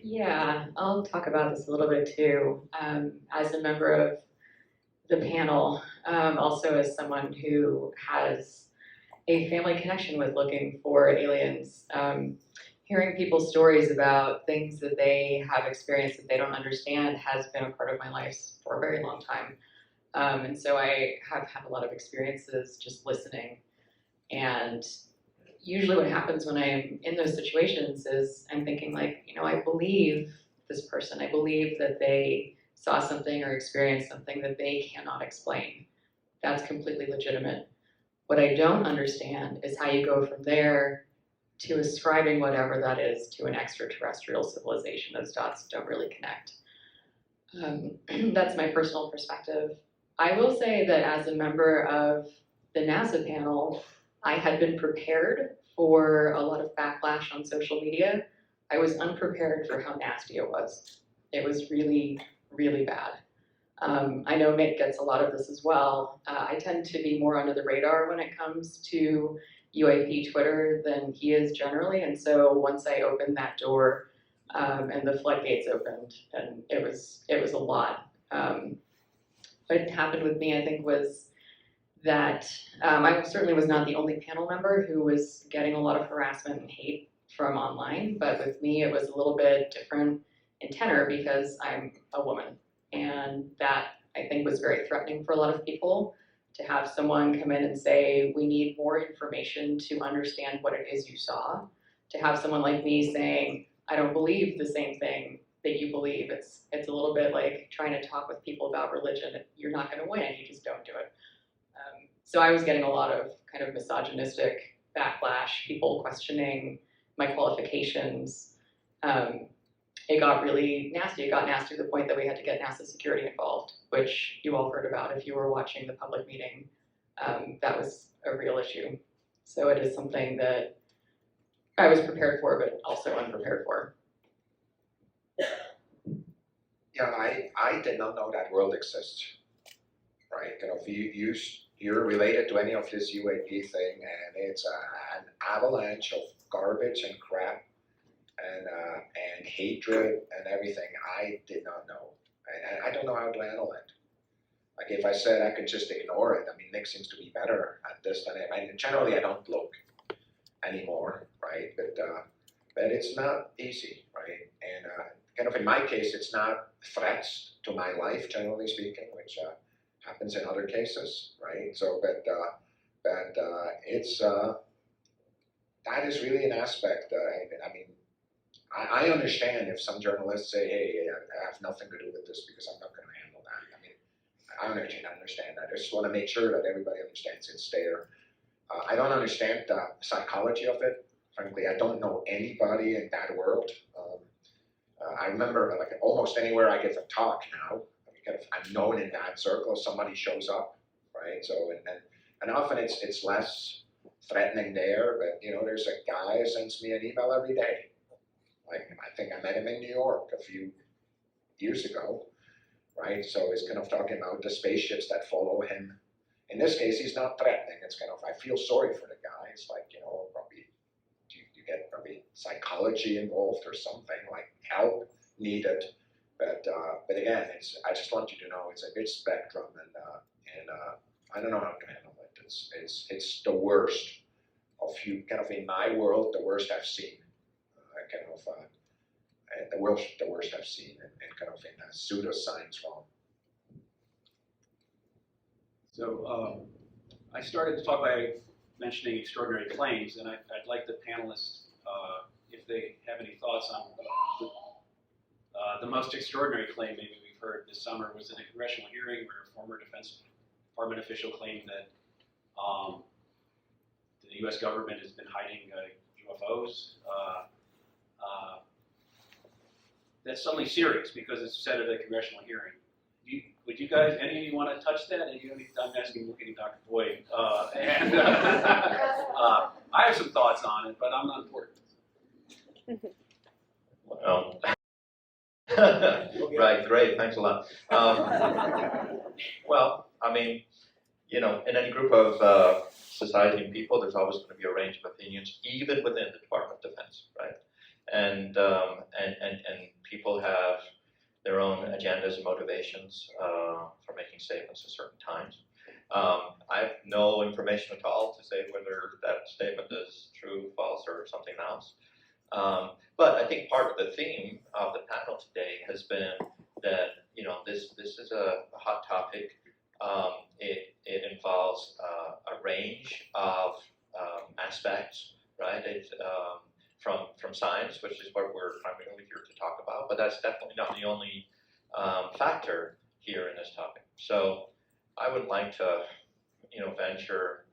Yeah, I'll talk about this a little bit too. As a member of the panel, also as someone who has a family connection with looking for aliens, hearing people's stories about things that they have experienced that they don't understand has been a part of my life for a very long time. And so I have had a lot of experiences just listening. And usually what happens when I'm in those situations is I'm thinking like, I believe this person. I believe that they saw something or experienced something that they cannot explain. That's completely legitimate. What I don't understand is how you go from there to ascribing whatever that is to an extraterrestrial civilization. Those dots don't really connect. That's my personal perspective. I will say that as a member of the NASA panel, I had been prepared for a lot of backlash on social media. I was unprepared for how nasty it was. It was really, really bad. I know Mick gets a lot of this as well. I tend to be more under the radar when it comes to UAP Twitter than he is generally, and so once I opened that door and the floodgates opened, and it was a lot. What happened with me, I think, was that I certainly was not the only panel member who was getting a lot of harassment and hate from online, but with me it was a little bit different in tenor because I'm a woman, and that I think was very threatening for a lot of people to have someone come in and say, we need more information to understand what it is you saw, to have someone like me saying, I don't believe the same thing that you believe. It's a little bit like trying to talk with people about religion. You're not going to win, you just don't do it. So I was getting a lot of kind of misogynistic backlash, people questioning my qualifications. It got really nasty. It got nasty to the point that we had to get NASA security involved, which you all heard about if you were watching the public meeting. That was a real issue. So it is something that I was prepared for, but also unprepared for. Yeah, I did not know that world exists, right? If you're related to any of this UAP thing, and it's an avalanche of garbage and crap and hatred and everything. I did not know, and I don't know how to handle it. Like if I said I could just ignore it, I mean, Nick seems to be better at this than I mean, generally I don't look anymore, right? But it's not easy, right? And kind of in my case, it's not threats to my life, generally speaking, which happens in other cases, right? So, but it's that is really an aspect. I mean, I understand if some journalists say, hey, I have nothing to do with this because I'm not going to handle that. I mean, I understand that. I just want to make sure that everybody understands it's there. I don't understand the psychology of it. Frankly, I don't know anybody in that world. I remember, like, almost anywhere I get to talk now, I'm known in that circle. Somebody shows up, right? So and often it's less threatening there, but you know, there's a guy who sends me an email every day. Like, I think I met him in New York a few years ago, right? So he's kind of talking about the spaceships that follow him. In this case, he's not threatening. It's kind of, I feel sorry for the guy. It's like, you know, probably you get probably psychology involved or something, like help needed. But again, I just want you to know it's a big spectrum, and I don't know how to handle it. It's the worst of you, kind of in my world, the worst I've seen. The worst I've seen, and kind of in a pseudoscience realm. So I started to talk by mentioning extraordinary claims, and I'd like the panelists, if they have any thoughts on the most extraordinary claim maybe we've heard this summer was in a congressional hearing where a former Defense Department official claimed that the U.S. government has been hiding UFOs. That's suddenly serious because it's said at a congressional hearing. Would you guys, any of you want to touch that? I'm asking, looking at Dr. Boyd. I have some thoughts on it, but I'm not important. Well, right, great, thanks a lot. Well, I mean, you know, in any group of society and people, there's always going to be a range of opinions, even within the Department of Defense, right? And people have their own agendas and motivations for making statements at certain times. I have no information at all to say whether that statement is true, false, or something else. But I think part of the theme of the panel today has been that, you know, this is a hot topic. It involves a range of aspects, right? From science, which is what we're primarily here to talk about, but that's definitely not the only factor here in this topic. So I would like to, you know, venture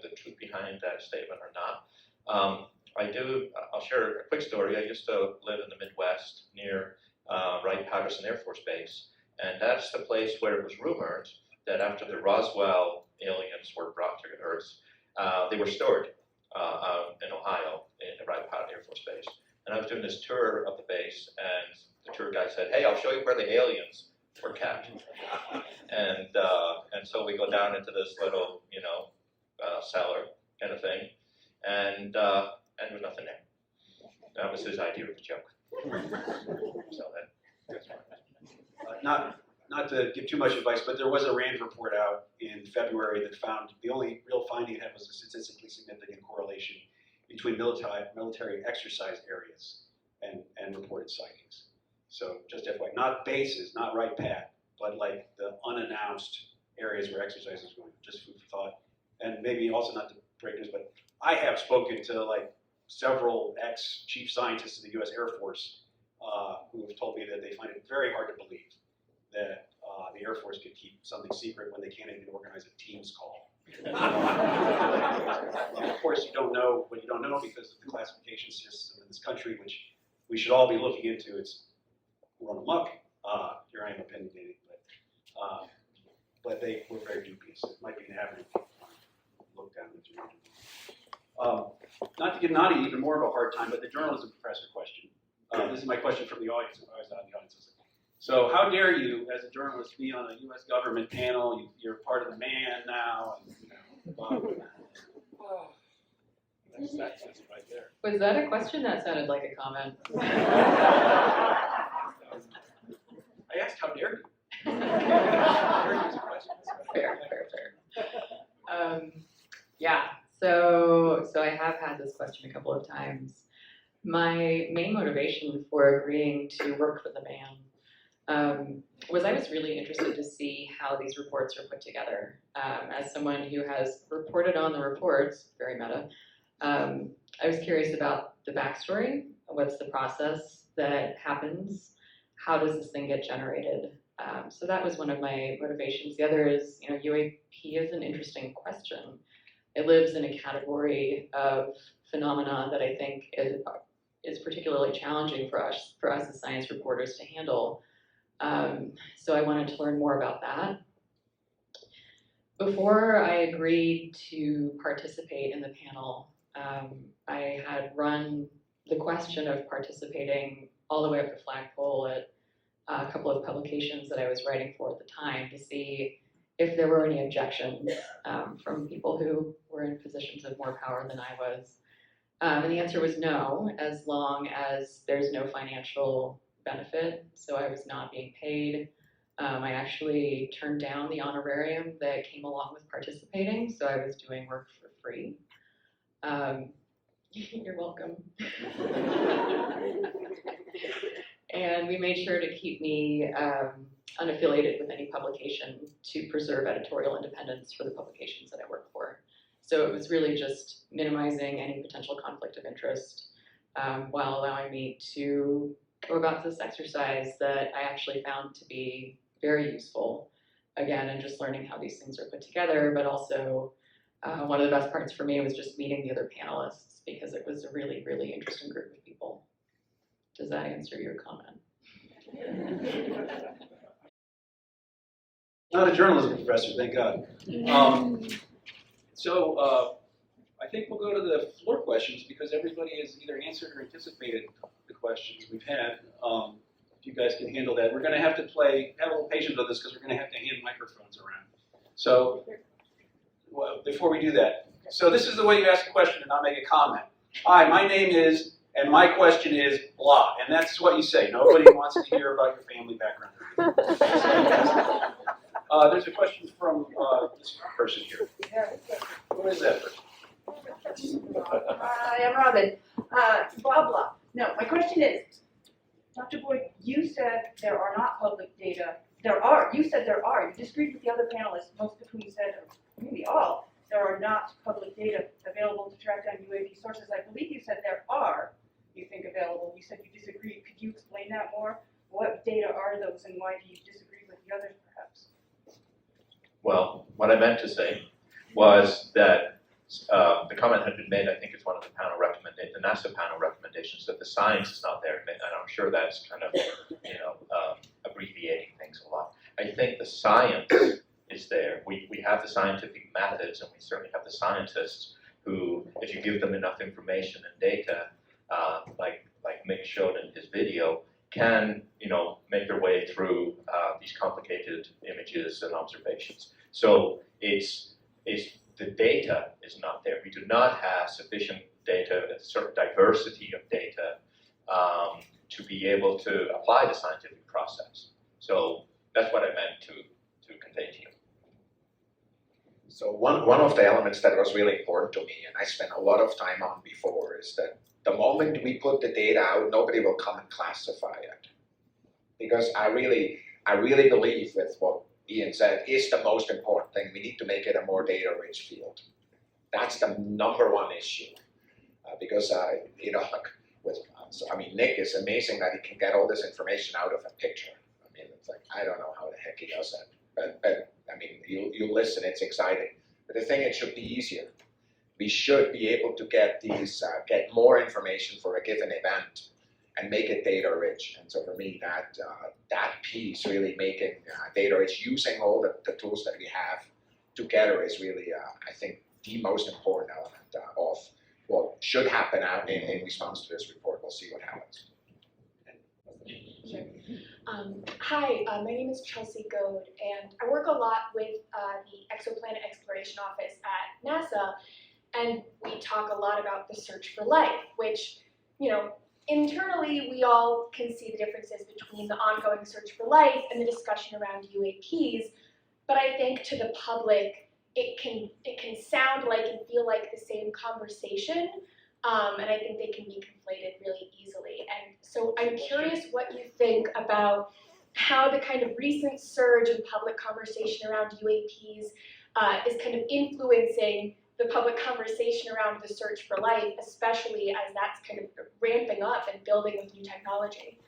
the truth behind that statement or not. I'll share a quick story. I used to live in the Midwest near Wright-Patterson Air Force Base, and that's the place where it was rumored that after the Roswell aliens were brought to Earth, they were stored in Ohio, in the Wright-Patterson Air Force Base. And I was doing this tour of the base, and the tour guide said, "Hey, I'll show you where the aliens were kept." And so we go down into this little, you know, cellar kind of thing, and there was nothing there. That was his idea of the joke. So that's fine. Not to give too much advice, but there was a RAND report out in February that found the only real finding it had was a statistically significant correlation between military exercise areas and reported sightings. So just FYI, not bases, not right path, but like the unannounced areas where exercise is going, just food for thought. And maybe also not to break news, but I have spoken to like several ex-chief scientists of the U.S. Air Force who have told me that they find it very hard to believe that the Air Force could keep something secret when they can't even organize a Teams call. And of course, you don't know what you don't know because of the classification system in this country, which we should all be looking into. It's run amok. Here I am opinionating, but they were very dubious. It might be an avenue to look down into. Not to give Nadi even more of a hard time, but the journalism professor question. This is my question from the audience. I was out in the audience. So how dare you, as a journalist, be on a U.S. government panel? You're part of the man now. And, you know, blah, blah, blah. That's right there. Was that a question? That sounded like a comment. I asked, how dare you? Fair. Yeah, so I have had this question a couple of times. My main motivation for agreeing to work for the man was I was really interested to see how these reports are put together. As someone who has reported on the reports, very meta, I was curious about the backstory What's the process that happens? How does this thing get generated? So that was one of my motivations. The other is, UAP is an interesting question. It lives in a category of phenomena that I think is particularly challenging for us as science reporters to handle. So I wanted to learn more about that. Before I agreed to participate in the panel, I had run the question of participating all the way up the flagpole at a couple of publications that I was writing for at the time to see if there were any objections from people who were in positions of more power than I was. And the answer was no, as long as there's no financial benefit. So I was not being paid. I actually turned down the honorarium that came along with participating, so I was doing work for free. You're welcome. And we made sure to keep me unaffiliated with any publication to preserve editorial independence for the publications that I work for. So it was really just minimizing any potential conflict of interest while allowing me to go about this exercise that I actually found to be very useful. Again, and just learning how these things are put together, but also one of the best parts for me was just meeting the other panelists because it was a really, really interesting group of people. Does that answer your comment? Not a journalism professor, thank God. So I think we'll go to the floor questions because everybody has either answered or anticipated the questions we've had. If you guys can handle that. We're going to have to have a little patience with this because we're going to have to hand microphones around. So well, before we do that, so this is the way you ask a question and not make a comment. Hi, my name is, and my question is blah, and that's what you say. Nobody wants to hear about your family background. There's a question from this person here. Who is that person? Hi, I'm Robin. Blah, blah. No, my question is, Dr. Boyd, you said there are not public data. There are. You said there are. You disagreed with the other panelists, most of whom said, or maybe all, there are not public data available to track down UAP sources. I believe you said there are, you think, available. You said you disagreed. Could you explain that more? What data are those and why do you disagree with the others, perhaps? Well, what I meant to say was that the comment had been made, I think it's one of the panel recommendations, the NASA panel recommendations, that the science is not there, and I'm sure that's kind of, abbreviating things a lot. I think the science is there. We have the scientific methods, and we certainly have the scientists who, if you give them enough information and data, like Mick showed in his video, can make their way through these complicated images and observations. So it's the data is not there. We do not have sufficient data, a certain diversity of data to be able to apply the scientific process. So that's what I meant to convey to you. So one of the elements that was really important to me, and I spent a lot of time on before, is that the moment we put the data out, nobody will come and classify it. Because I really believe with what Ian said is the most important thing. We need to make it a more data-rich field. That's the number one issue. Because Nick is amazing that he can get all this information out of a picture. I mean, it's like, I don't know how the heck he does that. But I mean, you listen, it's exciting. But the thing, it should be easier. We should be able to get get more information for a given event and make it data rich. And so for me, that piece, really making data rich, using all the tools that we have together is really, I think, the most important element of what should happen out in response to this report. We'll see what happens. Sure. Hi, my name is Chelsea Goad, and I work a lot with the Exoplanet Exploration Office at NASA, and we talk a lot about the search for life, which, internally we all can see the differences between the ongoing search for life and the discussion around UAPs, but I think to the public it can sound like and feel like the same conversation, and I think they can be conflated really easily. And so I'm curious what you think about how the kind of recent surge in public conversation around UAPs is kind of influencing the public conversation around the search for life, especially as that's kind of ramping up and building with new technology.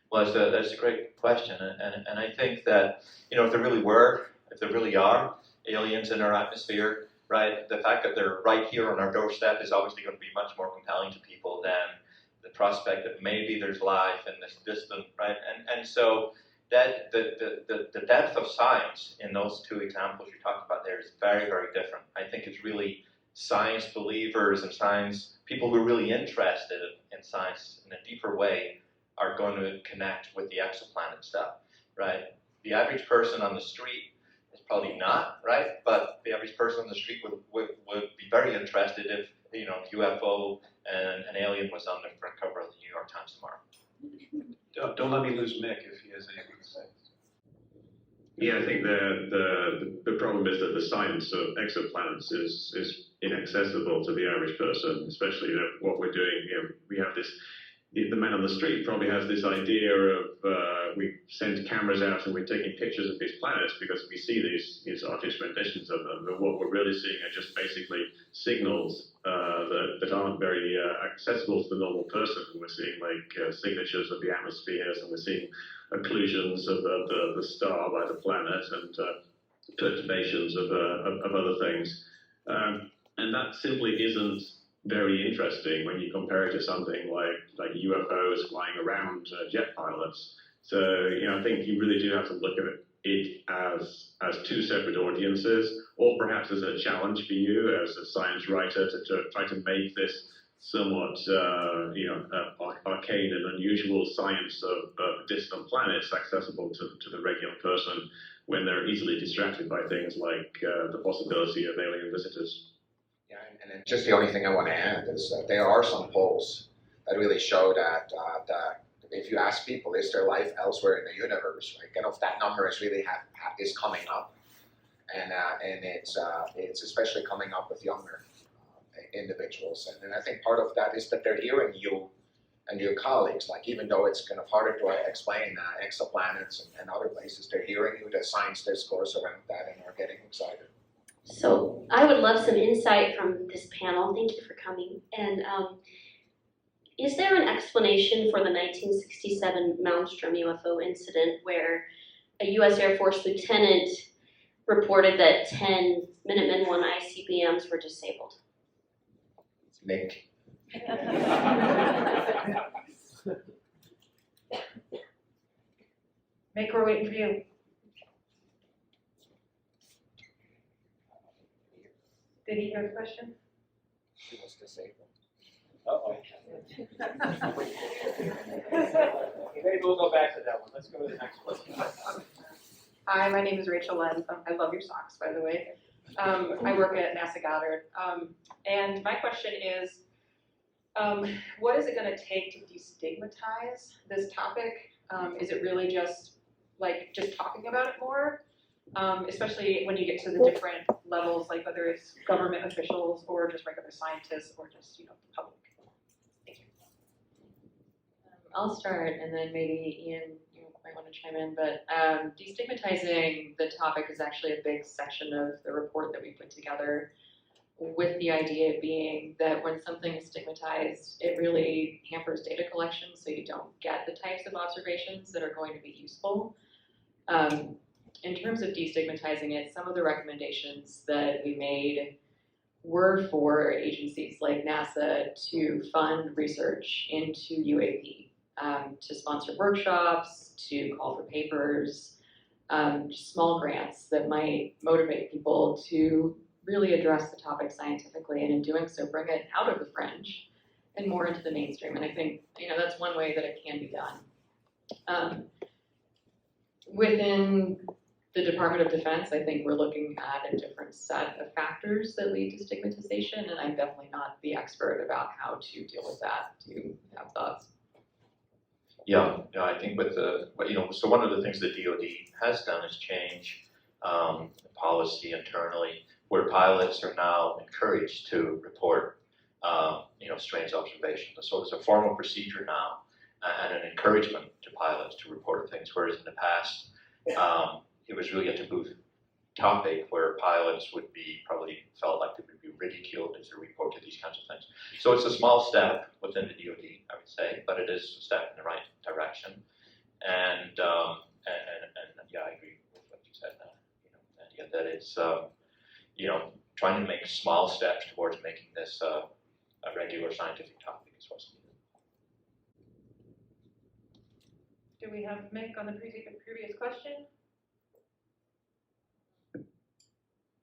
Well, that's a great question, and I think that, you know, if there really are aliens in our atmosphere, right, the fact that they're right here on our doorstep is obviously going to be much more compelling to people than the prospect that maybe there's life in this distant, right, and so that the depth of science in those two examples you talked about there is very, very different. I think it's really science believers and science people who are really interested in science in a deeper way are going to connect with the exoplanet stuff, right? The average person on the street is probably not, right? But the average person on the street would be very interested if, you know, UFO and an alien was on the front cover of the New York Times tomorrow. Don't let me lose Mick if he has anything to say. Yeah, I think the problem is that the science of exoplanets is inaccessible to the average person, especially, you know, what we're doing. You know, we have this. The man on the street probably has this idea of we send cameras out and we're taking pictures of these planets because we see these artist renditions of them. But what we're really seeing are just basically signals that aren't very accessible to the normal person. We're seeing like signatures of the atmospheres, and we're seeing occlusions of the star by the planet, and perturbations of other things. And that simply isn't very interesting when you compare it to something like UFOs flying around jet pilots. So, you know, I think you really do have to look at it as two separate audiences, or perhaps as a challenge for you as a science writer to try to make this somewhat, arcane and unusual science of distant planets accessible to the regular person when they're easily distracted by things like the possibility of alien visitors. Yeah, and then just the only thing I want to add is that there are some polls that really show that if you ask people, is there life elsewhere in the universe, right? Kind of that number is really is coming up, and it's especially coming up with younger individuals, and I think part of that is that they're hearing you and your colleagues. Like, even though it's kind of harder to explain exoplanets and other places, they're hearing you, the science discourse around that, and are getting excited. So I would love some insight from this panel. Thank you for coming. And is there an explanation for the 1967 Malmstrom UFO incident where a U.S. Air Force lieutenant reported that 10 Minuteman I ICBMs were disabled? Nick. Make her waiting for you. Did he hear the question? She was disabled. Uh-oh. Maybe we'll go back to that one. Let's go to the next question. Hi, my name is Rachel Lenz. I love your socks, by the way. I work at NASA Goddard. And my question is, what is it going to take to destigmatize this topic? Is it really just talking about it more? Especially when you get to the different levels, like whether it's government officials or just regular scientists or just, the public. Thank you. I'll start, and then maybe Ian, you might want to chime in, but destigmatizing the topic is actually a big section of the report that we put together, with the idea being that when something is stigmatized, it really hampers data collection, so you don't get the types of observations that are going to be useful. In terms of destigmatizing it, some of the recommendations that we made were for agencies like NASA to fund research into UAP, to sponsor workshops, to call for papers, small grants that might motivate people to really address the topic scientifically, and in doing so, bring it out of the fringe and more into the mainstream. And I think, that's one way that it can be done. Within the Department of Defense, I think we're looking at a different set of factors that lead to stigmatization, and I'm definitely not the expert about how to deal with that. Do you have thoughts? Yeah, I think so one of the things that DoD has done is change policy internally, where pilots are now encouraged to report, strange observations. So it's a formal procedure now and an encouragement to pilots to report things, whereas in the past, it was really a taboo topic where pilots would be probably felt like they would be ridiculed if they reported these kinds of things. So it's a small step within the DoD, I would say, but it is a step in the right direction. And yeah, I agree with what you said. The idea that it's trying to make small steps towards making this a regular scientific topic is what's needed. Do we have Mick on the previous question?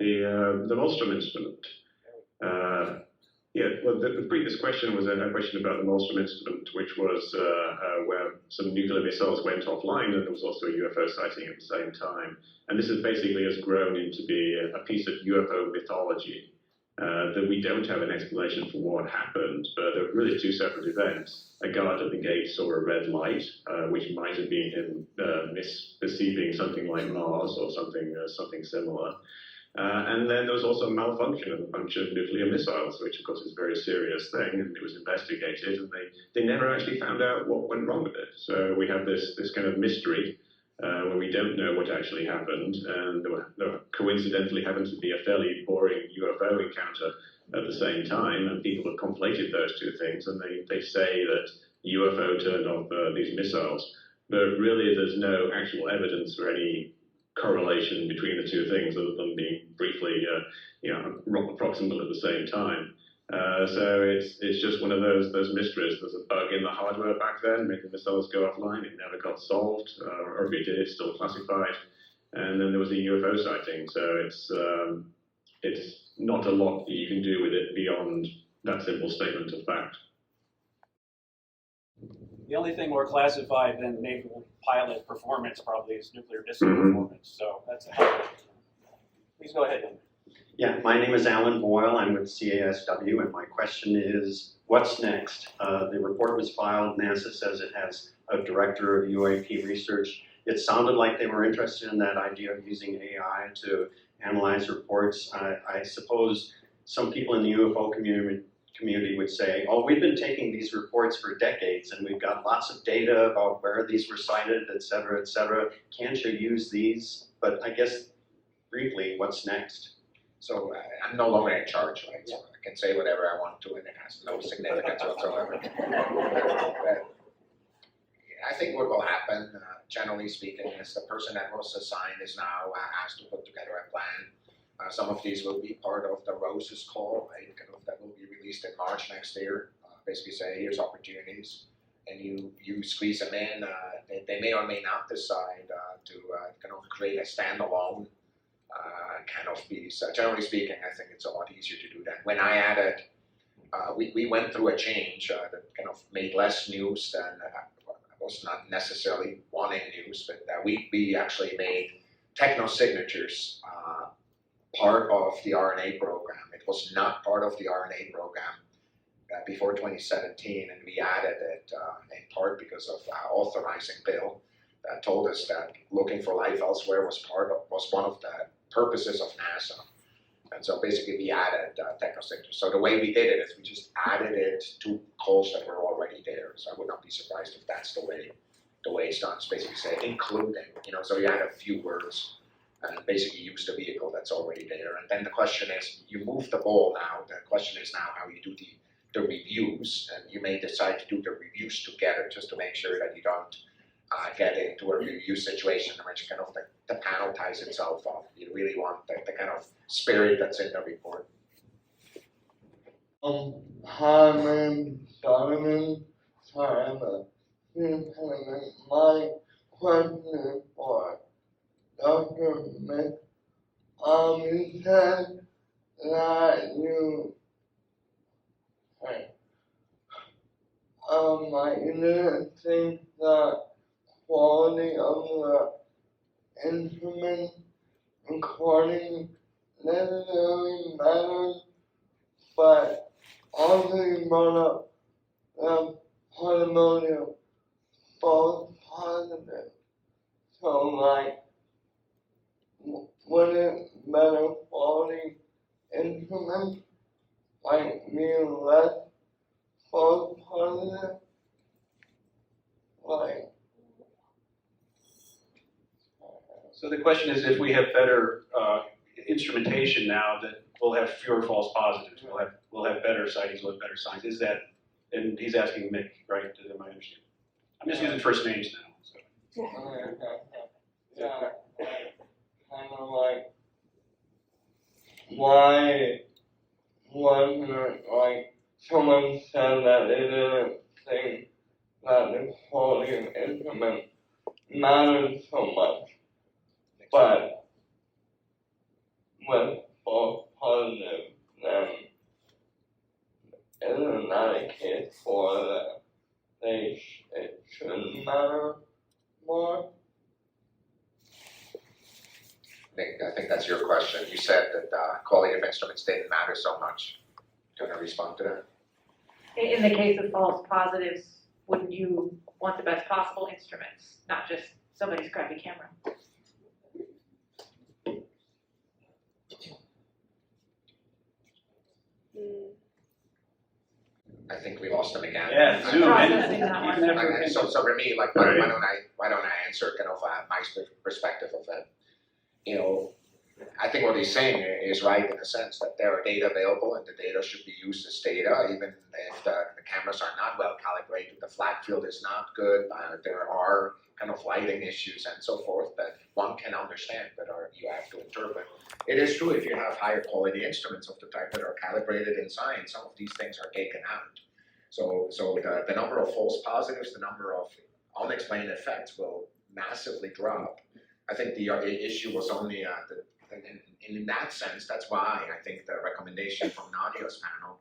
The Maelstrom instrument. Yeah, well, the previous question was a question about the Maelstrom instrument, which was where some nuclear missiles went offline, and there was also a UFO sighting at the same time. And this is basically has grown into be a piece of UFO mythology that we don't have an explanation for what happened, but there were really two separate events. A guard at the gate saw a red light, which might have been him misperceiving something like Mars or something similar. And then there was also a malfunction of a bunch of nuclear missiles, which of course is a very serious thing, and it was investigated, and they never actually found out what went wrong with it. So we have this kind of mystery where we don't know what actually happened, and there coincidentally happened to be a fairly boring UFO encounter at the same time, and people have conflated those two things, and they say that UFO turned off these missiles, but really there's no actual evidence for any correlation between the two things other than being briefly approximate at the same time. So it's just one of those mysteries. There's a bug in the hardware back then, made the missiles go offline. It never got solved, or if it did, it's still classified. And then there was a UFO sighting. So it's not a lot that you can do with it beyond that simple statement of fact. The only thing more classified than naval pilot performance probably is nuclear missile performance. So that's a hell of a... Please go ahead, Henry. Yeah, my name is Alan Boyle. I'm with CASW, and my question is, what's next? The report was filed. NASA says it has a director of UAP research. It sounded like they were interested in that idea of using AI to analyze reports. I suppose some people in the UFO community would say, oh, we've been taking these reports for decades and we've got lots of data about where these were sighted, et cetera, et cetera. Can't you use these? But I guess, briefly, what's next? So I'm no longer in charge, right? So I can say whatever I want to, and it has no significance whatsoever. But I think what will happen, generally speaking, is the person that was assigned is now asked to put together a plan. Some of these will be part of the Roses call, right? That will be released in March next year. Basically say, here's opportunities, and you squeeze them in. They may or may not decide to kind of create a standalone kind of piece. Generally speaking, I think it's a lot easier to do that. When I added, we went through a change that kind of made less news than I was not necessarily wanting news, but we actually made techno-signatures part of the RNA program. It was not part of the RNA program before 2017, and we added it in part because of our authorizing bill that told us that looking for life elsewhere was one of the purposes of NASA. And so basically we added techno-signatures. So the way we did it is we just added it to calls that were already there. So I would not be surprised if that's the way it's done. It's basically say including, so you add a few words and basically use the vehicle that's already there. And then the question is, you move the ball now. The question is now how you do the reviews, and you may decide to do the reviews together just to make sure that you don't get into a review situation in which kind of the panel ties itself up. You really want the kind of spirit that's in the report. Hi, my name is Donovan. Sorry, I'm a impediment. My question is for Dr. Mick. You said that you didn't think the quality of the instrument recording necessarily matters, but also you brought up the possibility of false positive. So would it better quality instruments be less false positive? like, So the question is, if we have better instrumentation now, that we'll have fewer false positives. We'll have better sightings. We'll have better signs. Is that? And he's asking Mick, right? Am I understanding? I'm just using first names now. So. yeah, kind of like, why wasn't it like someone said that they didn't think that the quality of instrument mattered so much, but with false positive, then isn't that a case for that it shouldn't matter more? Nick, I think that's your question. You said that quality of instruments didn't matter so much. Do you want to respond to that? In the case of false positives, wouldn't you want the best possible instruments, not just somebody's crappy camera? I think we lost him again. Yeah, Zoom. Processing that one. So Remy, like, why don't I answer kind of my perspective of that? You know, I think what he's saying is right in the sense that there are data available and the data should be used as data, even if the cameras are not well calibrated, the flat field is not good, there are kind of lighting issues and so forth that one can understand but you have to interpret. It is true if you have higher quality instruments of the type that are calibrated in science, some of these things are taken out. So the number of false positives, the number of unexplained effects will massively drop. I think the issue was only in that sense, that's why I think the recommendation from Nadia's panel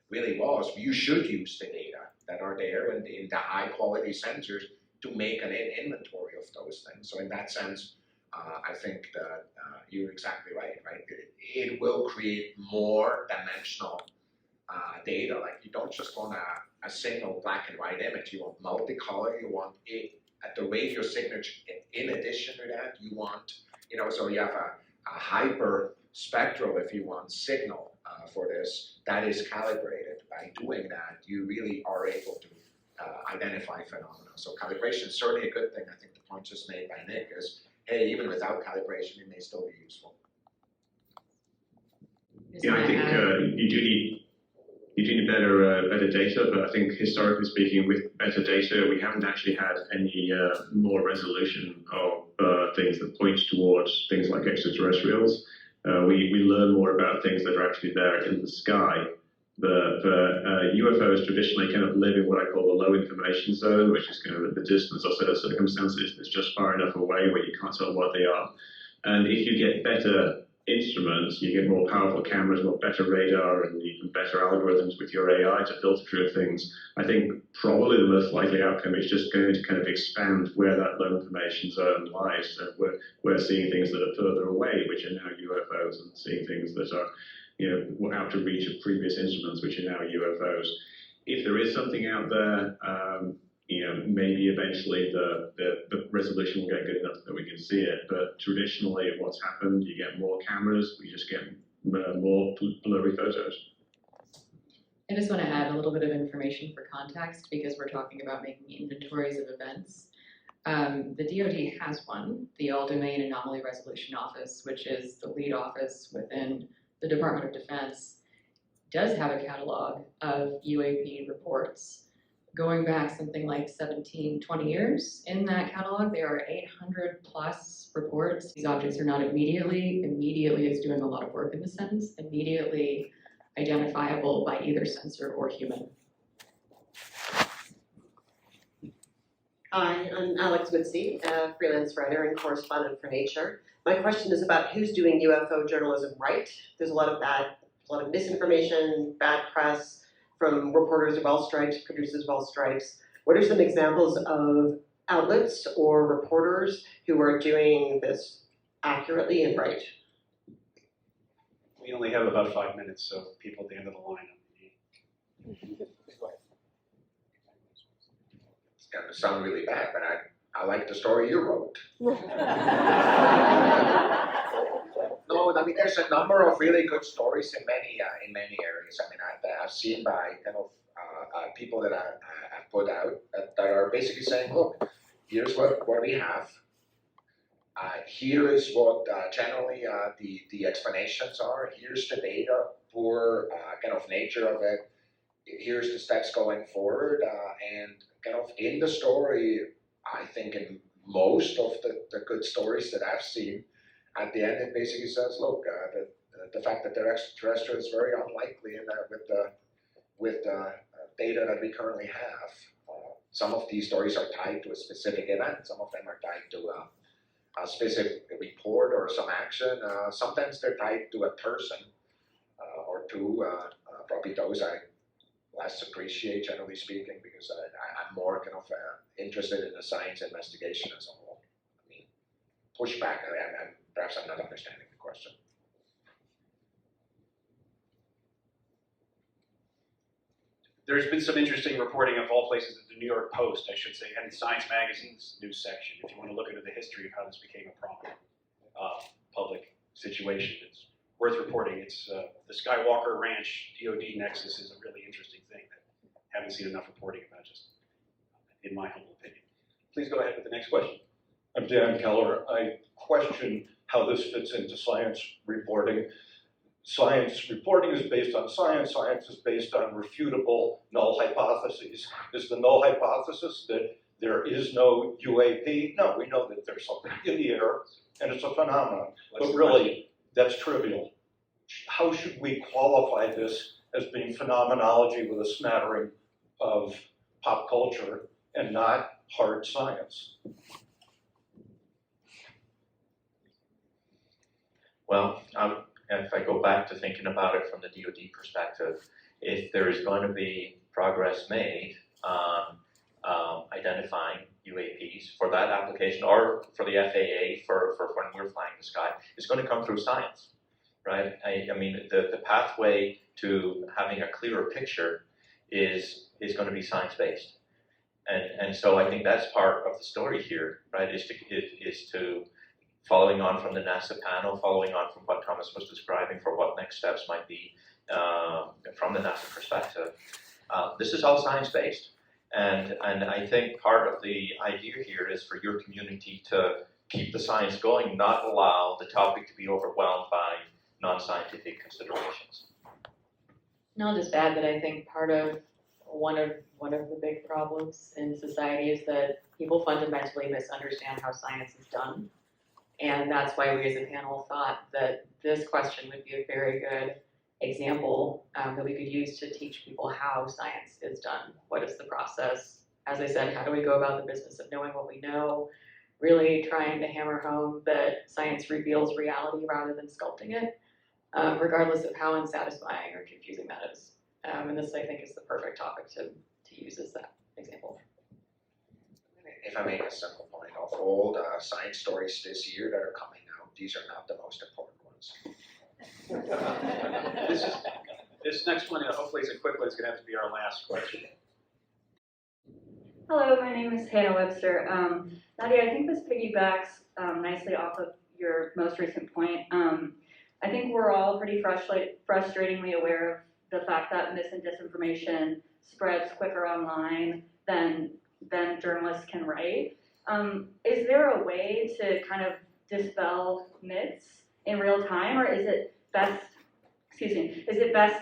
really was you should use the data that are there in the high quality sensors to make an inventory of those things. So in that sense, I think that you're exactly right? It will create more dimensional data. Like you don't just want a single black and white image, you want multicolor, you want it at the radio signature. In addition to that, you want, so you have a hyper spectral, if you want, signal for this that is calibrated. By doing that, you really are able to identify phenomena. So calibration is certainly a good thing. I think the point just made by Nick is, hey, even without calibration, it may still be useful. Yeah, I think you do need better data, but I think historically speaking, with better data, we haven't actually had any more resolution of things that point towards things like extraterrestrials. We learn more about things that are actually there in the sky. But UFOs traditionally kind of live in what I call the low information zone, which is kind of at the distance or set of circumstances that's just far enough away where you can't tell what they are. And if you get better instruments, you get more powerful cameras, more better radar, and even better algorithms with your AI to filter through things. I think probably the most likely outcome is just going to kind of expand where that low information zone lies. So we're seeing things that are further away, which are now UFOs, and seeing things that are, out of reach of previous instruments, which are now UFOs. If there is something out there, maybe eventually the resolution will get good enough that we can see it. But traditionally, what's happened, you get more cameras, we just get more blurry photos. I just want to add a little bit of information for context because we're talking about making inventories of events. The DoD has one, the All-Domain Anomaly Resolution Office, which is the lead office within the Department of Defense, does have a catalog of UAP reports going back something like 17, 20 years. In that catalog, there are 800 plus reports. These objects are not immediately is doing a lot of work in the sense, immediately identifiable by either sensor or human. Hi, I'm Alex Woodsey, a freelance writer and correspondent for Nature. My question is about who's doing UFO journalism right. There's a lot of misinformation, bad press from reporters of all stripes, producers of all stripes. What are some examples of outlets or reporters who are doing this accurately and right? We only have about 5 minutes, so people at the end of the line. It's going to sound really bad, but I like the story you wrote. No, I mean, there's a number of really good stories in many areas. I mean, I've seen by kind of people that have put out that are basically saying, look, here's what we have. Here is what generally the explanations are. Here's the data for kind of nature of it. Here's the steps going forward. And kind of in the story, I think in most of the good stories that I've seen, at the end it basically says, look, the fact that they're extraterrestrial is very unlikely in that with the data that we currently have. Some of these stories are tied to a specific event. Some of them are tied to a specific report or some action. Sometimes they're tied to a person or two. Probably those I less appreciate, generally speaking, because I'm more kind of interested in the science investigation as a whole. I mean, pushback. Perhaps I'm not understanding the question. There's been some interesting reporting of all places at the New York Post, I should say, and Science Magazine's news section. If you want to look into the history of how this became a proper public situation, it's worth reporting. It's the Skywalker Ranch DoD nexus is a really interesting thing that I haven't seen enough reporting about, just in my humble opinion. Please go ahead with the next question. I'm Dan Keller. I question how this fits into science reporting. Science reporting is based on science. Science is based on refutable null hypotheses. Is the null hypothesis that there is no UAP? No, we know that there's something in the air and it's a phenomenon. But really, that's trivial. How should we qualify this as being phenomenology with a smattering of pop culture and not hard science? Well, if I go back to thinking about it from the DoD perspective, if there is going to be progress made on identifying UAPs for that application or for the FAA for when we're flying the sky, it's going to come through science, right? I mean, the pathway to having a clearer picture is going to be science-based. And so I think that's part of the story here, right, is to following on from the NASA panel, following on from what Thomas was describing for what next steps might be from the NASA perspective. This is all science-based, and I think part of the idea here is for your community to keep the science going, not allow the topic to be overwhelmed by non-scientific considerations. And I'll just add that I think part of one of the big problems in society is that people fundamentally misunderstand how science is done. And that's why we as a panel thought that this question would be a very good example that we could use to teach people how science is done. What is the process? As I said, how do we go about the business of knowing what we know? Really trying to hammer home that science reveals reality rather than sculpting it, regardless of how unsatisfying or confusing that is. And this, I think, is the perfect topic to use as that example. If I make a simple point, of all the science stories this year that are coming out, these are not the most important ones. This next one, hopefully is a quick one. It's going to have to be our last question. Hello, my name is Hannah Webster. Nadia, I think this piggybacks nicely off of your most recent point. I think we're all pretty frustratingly aware of the fact that mis and disinformation spreads quicker online than journalists can write. Is there a way to kind of dispel myths in real time, or is it best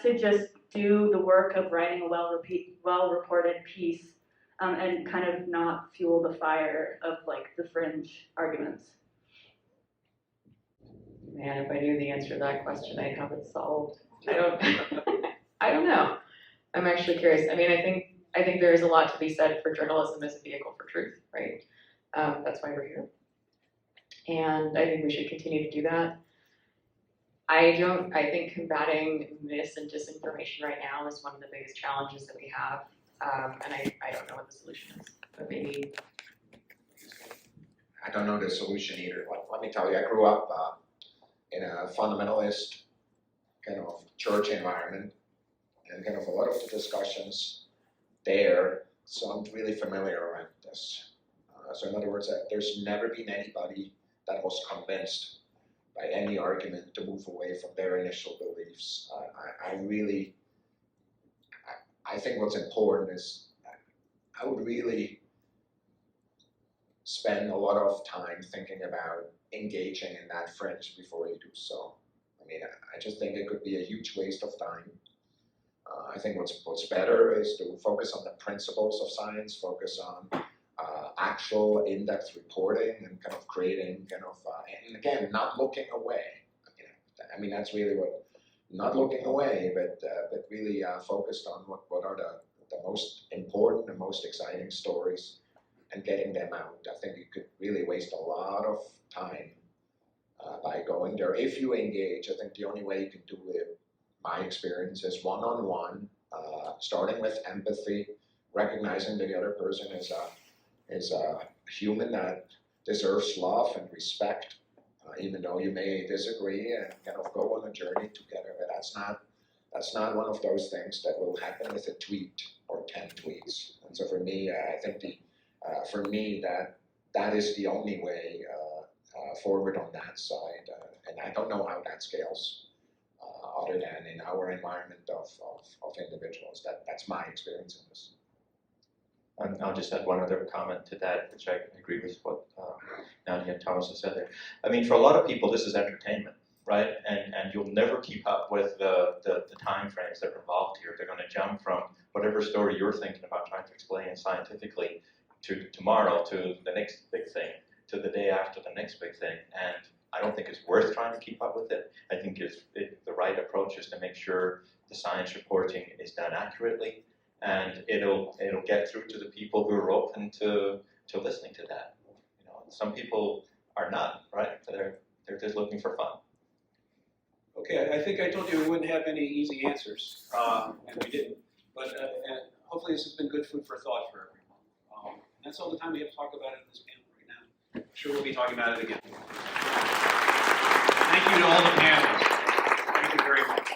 to just do the work of writing a well-reported piece and kind of not fuel the fire of like the fringe arguments? Man, if I knew the answer to that question, I'd have it solved. I don't know. I'm actually curious. I mean, I think there is a lot to be said for journalism as a vehicle for truth, right? That's why we're here. And I think we should continue to do that. I think combating mis and disinformation right now is one of the biggest challenges that we have. And I don't know what the solution is, but maybe. I don't know the solution either. Let me tell you, I grew up in a fundamentalist kind of church environment, and kind of a lot of the discussions there sound really familiar around this. So in other words, there's never been anybody that was convinced by any argument to move away from their initial beliefs. I think what's important is I would really spend a lot of time thinking about engaging in that fringe before you do so. I mean, I just think it could be a huge waste of time. I think what's better is to focus on the principles of science, focus on actual in-depth reporting and kind of creating kind of, and again, not looking away. I mean, that's really what, not looking away, but really focused on what are the most important and most exciting stories and getting them out. I think you could really waste a lot of time by going there. If you engage, I think the only way you can do it, my experience, is one-on-one, starting with empathy, recognizing that the other person is a human that deserves love and respect, even though you may disagree, and kind of go on a journey together. But that's not one of those things that will happen with a tweet or 10 tweets. And so for me, I think for me that is the only way forward on that side. And I don't know how that scales other than in our environment of individuals. That's my experience in this. And I'll just add one other comment to that, which I agree with what Nadia and Thomas have said there. I mean, for a lot of people, this is entertainment, right? And you'll never keep up with the time frames that are involved here. They're going to jump from whatever story you're thinking about trying to explain scientifically to tomorrow, to the next big thing, to the day after the next big thing. And I don't think it's worth trying to keep up with it. I think the right approach is to make sure the science reporting is done accurately, and it'll get through to the people who are open to listening to that. You know, some people are not, right? They're just looking for fun. Okay, I think I told you we wouldn't have any easy answers, and we didn't. But and hopefully this has been good food for thought for everyone. That's all the time we have to talk about it in this panel right now. I'm sure we'll be talking about it again. Thank you to all the panelists. Thank you very much.